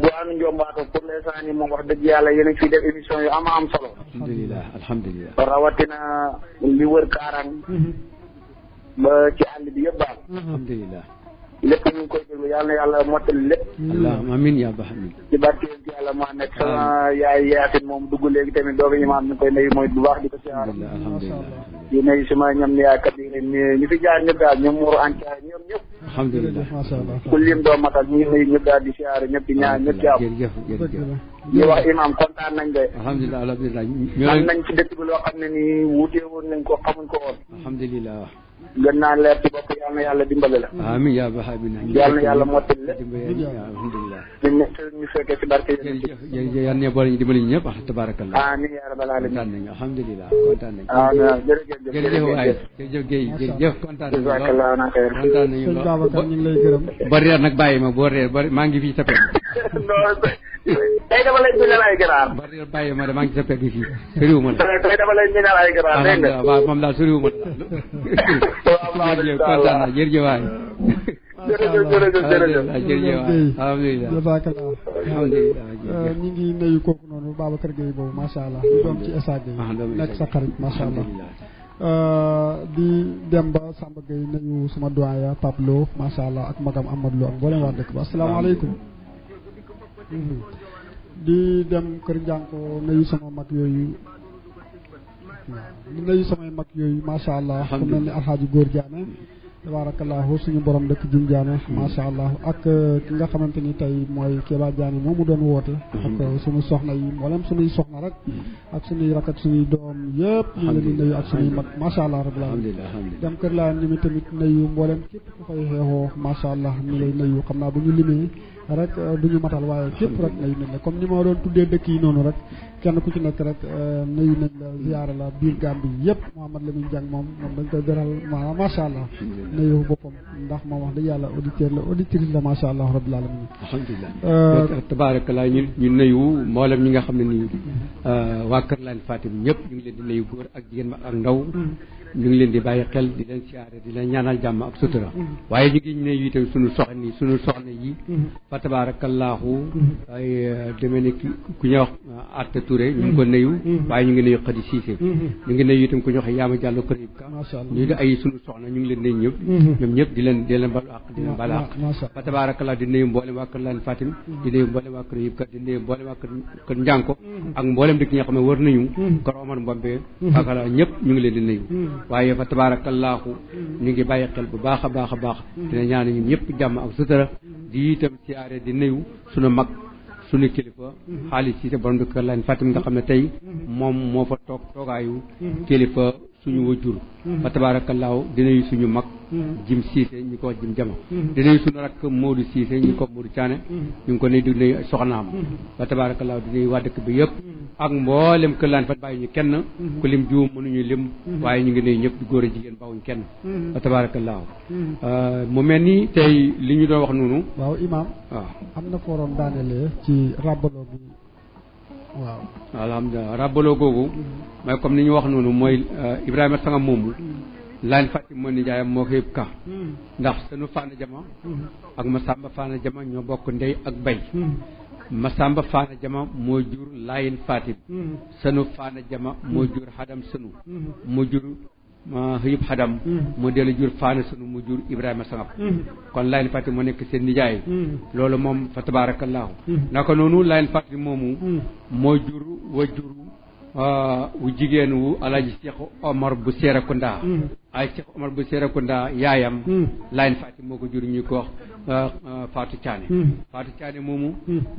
duwaanu Njombaatu pour l'instant nii moom wax dëgg yàlla yéen a ngi fiy def émission yu am solo. alhamdulilah alhamdulilah. rawatina li wër Kaarang. ba ci àll bi yëpp daal. alhamdulilah. lépp ñu ngi koy déglu yàlla na yàlla mottali lépp. allahumma amiin yaa ba xam. ci barke yéen ci yàlla Muhammad sama yaay Yaasin moom dugg léegi tamit dooga imaam ñu koy nuyu mooy bu baax di ko siyaar. alhamdulilah. di nuyu suma ñoom yaay Kabir ñi fi jaar ñëpp daal ñoom Mourou Anca ñoom ñëpp. alhamdulilah. ku lim doo matal ñu ngi nuyu ñëpp daal di siyaare ñëpp di ñaan ñëpp jàmm. jërëjëf jërëjëf. ñu wax imaam kontaan nañ de. alhamdulilah alhamdulilah. am nañ ci dëkk bi loo xam ne nii wutee woon nañ ko xamuñ ko woon. alhamdulilah. gën naa leer ci bopp yàlla na yàlla dimbale la. amiin yaa ba xam. yàlla na yàlla mottali la. alhamdulilah. ñu fekkee ci barke yéen. jërëjëf jërëjëf yal na boole ñu dimbali ñu ñëpp tabarakallah. amiin yaa rabbal aalamiin. kontaan nañu alhamdulilah kontaan nañu. jërëjëf waay jërëjëf Guèye jërëjëf kontaan nañu lool kontaan nañu lool. sëñ Babacar ñu ngi lay gërëm. ba reer nag bàyyi ma boo reer ba maa ngi fii sa pegg. tey dama lay bindal ay ganaar. ba reer bàyyi ma de maa ngi sa pegg fii soriwuma la. tey dama lay bindal ay ganaar dégg nga. waaw moom daal soriwuma la. jërëjëf kontaan naa jërëjëf waay. jërëjëf alhamdulilah. alhamdulilah. ñu ngi nuyu kooku noonu Babacar Gueye boobu macha allah di doom ci Essa Gueye. nekk sa xarit macha allah. di dem ba Samba Gueye nuyu sama doyen Pape Lo macha allah ak magam Amadou Lo ak mboolem waa dëkk ba asalaamaaleykum. di dem Kër Njànko nuyu sama mag yooyu. di nuyu samay mag yooyu macha allah. ku mel ni Alxaaji Góor Diané. tabarakallahu suñu borom dëkk Jim Diané macha allah ak ki nga xamante ni tey mooy Kéba Diané moom mu doon woote. ak suñu soxna yi mboolem suñuy soxna rek. ak suñuy rak ak suñuy doom yëpp. ñu ngi leen di nuyu ak suñuy mag macha allah rabbil alamin. dem kër laa ni mi tamit nuyu mboolem képp ku fay xeexoo macha allah ñu lay nuyu xam naa bu ñu limee rek duñu matal waaye képp rek nuyu nañ la comme ni ma doon tuddee dëkk yi noonu rek kenn ku ci nekk rek nuyu nañ la ziyaara la biir Gambie yëpp Mouhamed Lamine Diang moom dañ koy beral maanaam macha allah. nuyu boppam ndax moom wax dëgg yàlla auditeur la auditrice la macha allah rabbil alamin. alhamdulilah. tabaarakallah ñu nuyu mboolem ñi nga xam ne nii waa Kër Laay Fatim ñëpp ñu ngi leen di nuyu góor ak jigéen mag ak ndaw. ñu ngi leen di bàyyi xel di leen siyaare di leen ñaanal jàmm ak sutura waaye ñu ngi ne itam suñu soxna yi fa tabaarakallaahu ay demee ni ku ñuy wax Atta Touré ñu ngi ko nuyu waaye ñu ngi nuyu Khady Cissé ñu ngi nuyu itam ku ñu wax Yaama Diallo Karib Ka ñu di ay suñu soxna ñu ngi leen nuyu ñëpp ñoom ñëpp di leen balu àq di leen bala àq fa tabaarakallaahu di nuyu mboolem waa kër Laan Fatim di nuyu mboolem waa kër Yib Ka di nuyu mboolem waa kër Njànko ak mboolem dëkk ñi nga xam ne wër nañu kër Omar Mbombe ak ñëpp ñu ngi leen di nuyu waaye fa tabaarakallaahu ñu ngi bàyyi xel bu baax a baax a baax dina ñaan ñun ñëpp jàmm ak sutura di itam siyaare di nuyu suñu mag suñu kilifa xaalis ci borom dëkk Laan Fatim nga xam ne tey moom moo fa toogaayu kilifa suñu wajur fa tabaarakallaahu di nuyu suñu mag Jim Cissé ñu ko wax Jim Jama di nuyu suñu rakk Modou Cissé ñu ko Modou Thiané ñu ngi ko nuyu di nuyu soxnaam fa tabaarakallaahu di nuyu waa dëkk bi yëpp ak mboolem kër Laan Fatim bàyyi ñu kenn ku lim juum mënuñu lim waaye ñu ngi nuyu ñëpp di góor a jigéen bawuñ kenn fa tabaarakallaahu mu mel ni tey li ñu doon wax noonu waaw imaam waaw am na ko waroon daanelee ci rabaloo bi waaw alhamdulilah rabaloo googu mooy comme ni ñu wax noonu mooy Ibrahima Sanga moomu Laan Fatim moo nijaayam moo ko yëpp ka ndax sunu Faana Jama ak Masamba Faana Jama ñoo bokk ndey ak bay Masamba Faana Jama moo jur Layin Fatim sunu Faana Jama moo jur Hadam sunu moo jur Hëyib Hadam mu dellu jur Faana sunu mu jur Ibrahima Sangam kon Layin Fatim moo nekk seen nijaay loolu moom fa tabaarakallaahu naka noonu Layin Fatim moomu moo jur wa jur wu jigéen wu Alaaji Cheikh Omar bu Serekunda ay Cheikh Omar bu Serekunda yaayam Layin Fatim moo ko jur ñu ko wax Fatou Thiané Fatou Thiané moomu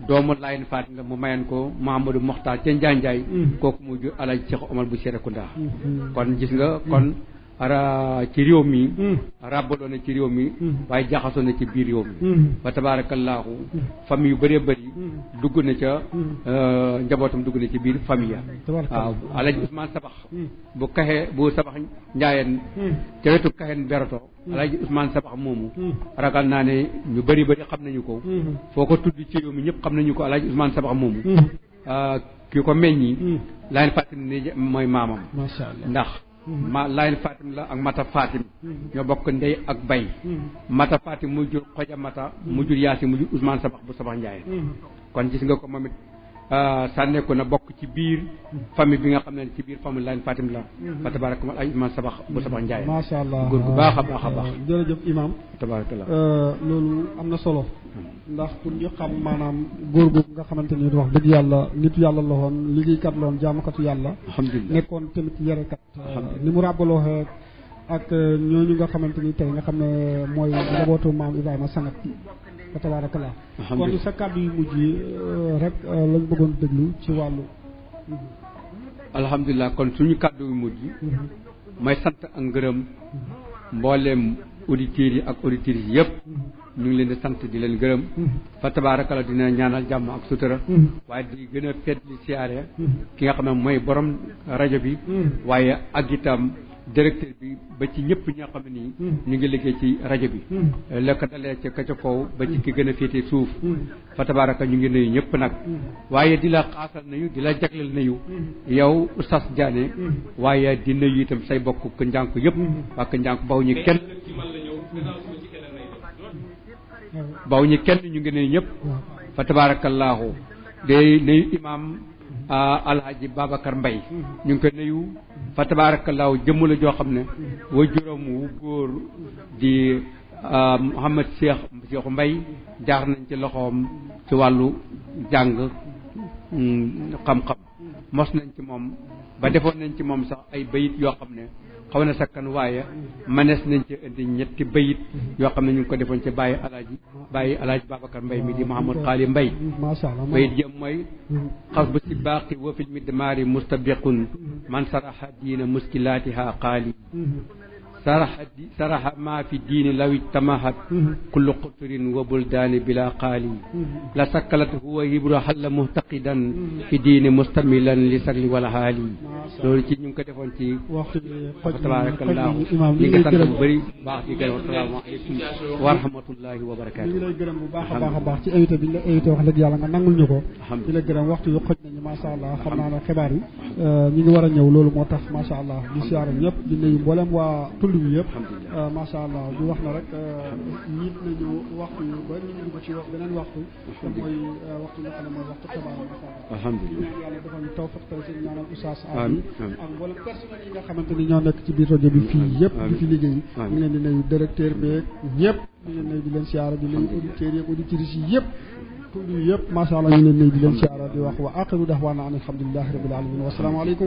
doomu Layin Fatim la mu mayan ko Mahamadou Mokhtar ca Njaanjaay kooku mu jur Alaaji Cheikh Omar bu Serekunda kon gis nga kon ci réew mi ràbbaloo na ci réew mi waaye jaxasoo na ci biir réew mi fa tabaarakallaahu famille yu bëree bëri dugg na ca njabootam dugg na ci biir famille ya waaw Alaaji Ousmane Sabax bu Sabax Njaayeen ca wetu Kaxeen Berato Alaaji Ousmane Sabax moomu ragal naa ne ñu bëri xam nañu ko foo ko tudd ci réew mi ñëpp xam nañu ko Alaaji Ousmane Sabax moomu ki ko meññi Layin Fatim ni mooy maamam ndax Layin Fatim la ak Mata Fatim ñoo bokk ndey ak bay Mata Fatim mu jur Xoja Mata mu jur Yaasi mu jur Ousmane Sabax bu Sabax Njaay kon gis nga ko moom it sànneeku na bokk ci biir famille bi nga xam ne ci biir famille Layin Fatim la fa tabaaraka ay Ousmane Sabax bu Sabax Njaay macha allah góor gu baax a baax a baax jërëjëf imam tabaarakallah loolu am na solo ndax pour ñu xam maanaam góor googu nga xamante ni wax dëgg yàlla nitu yàlla la woon liggéeykat la woon jaamukatu yàlla alhamdulilah nekkoon tamit yarekat ni mu ràbbaloo ak ñooñu nga xamante ni tey nga xam ne mooy njabootu maam Ibrahima Sangat fa tabarakallah kon sa kàddu yu mujj yi rek lañ bëggoon déglu ci wàllu alhamdulilah kon suñu kàddu yu mujj may sant ak ngërëm mbooleem auditeurs yi ak auditrices yëpp ñu ngi leen di sant di leen gërëm fa tabaarakala dina ñaanal jàmm ak sutura waaye di gën a feet li siyaare ki nga xam ne mooy borom rajo bi waaye ak itam directeur bi ba ci ñëpp ñi nga xam ne nii ñu ngi liggéey ci rajo bi la ko dalee ca ka ca kaw ba ci ki gën a féete suuf fa tabaaraka ñu ngi nuyu ñëpp nag waaye di la xaasal nañu di la jagleel nañu yow Oustaz Diané waaye di nuyu itam say bokk kë njànk yëpp waa kë njànk baw ñu kenn ñu ngi nuyu ñëpp fa tabaarakallaahu day nuyu imaam alhaji Babacar Mbaye ñu ngi ko nuyu fa tabaarakallaahu jëmm la joo xam ne way juróom wu góor di Mouhamed Cheikh Mbaye jaar nañ ci loxoom ci wàllu jàng xam-xam mos nañ ci moom ba defoon nañ ci moom sax ay bayit yoo xam ne xaw na sakkan waaye manees nañ ci indi ñetti bayit yoo xam ne ñu ngi ko defoon ci bàyyi alaaji Babacar Mbaye mi di Mouhamed Xaali Mbaye bayit jëm mooy xas bu si baaqi wa fil midmaari mustabiqun man saraha diina muskilaatiha xaali saraxa maa fi diini law ijtamahat kullu quturin wa buldaani bila qaali la sakkalat huwa hibru xalla muhtaqidan fi diini mustamilan li sagli wala haali loolu ci ñu ngi ko defoon ci waxtu tabarakallah li nga sant bu bëri baax di gërëm asalaamaaleykum wa rahmatullahi wa barakaatu ñu ngi lay gërëm bu baax a baax ci invité bi ñu la invité wax dëgg yàlla nga nangul ñu ko di la gërëm waxtu yu xoj nañu masha Allah xam naa ne xibaar yi ñu ngi war a ñëw loolu moo tax masha Allah di siyaare ñëpp di nuyu mboolem waa tund bi yëpp masha Allah di wax na rek ñiit nañu waxtu yu ba ñu ngi ko ci wax beneen waxtu te mooy waxtu nga xam ne mooy waxtu xibaar masha Allah alhamdulillah yàlla defal ñu tawfiq tey seen ñaanal oustaz Abi ak mboolem personnel yi nga xamante ni ñoo nekk ci biir rajo bi fii yëpp di fi liggéey ñu leen di nuyu directeur beeg ñëpp ñu leen nuyu di leen siyaare di nuyu auditeurs yi ak auditrices yi yëpp tund yi yëpp masha Allah ñu leen nuyu di leen siyaare di wax wa aqiru dahwaana an alhamdulillahi rabbil alamin wa salaamu aleykum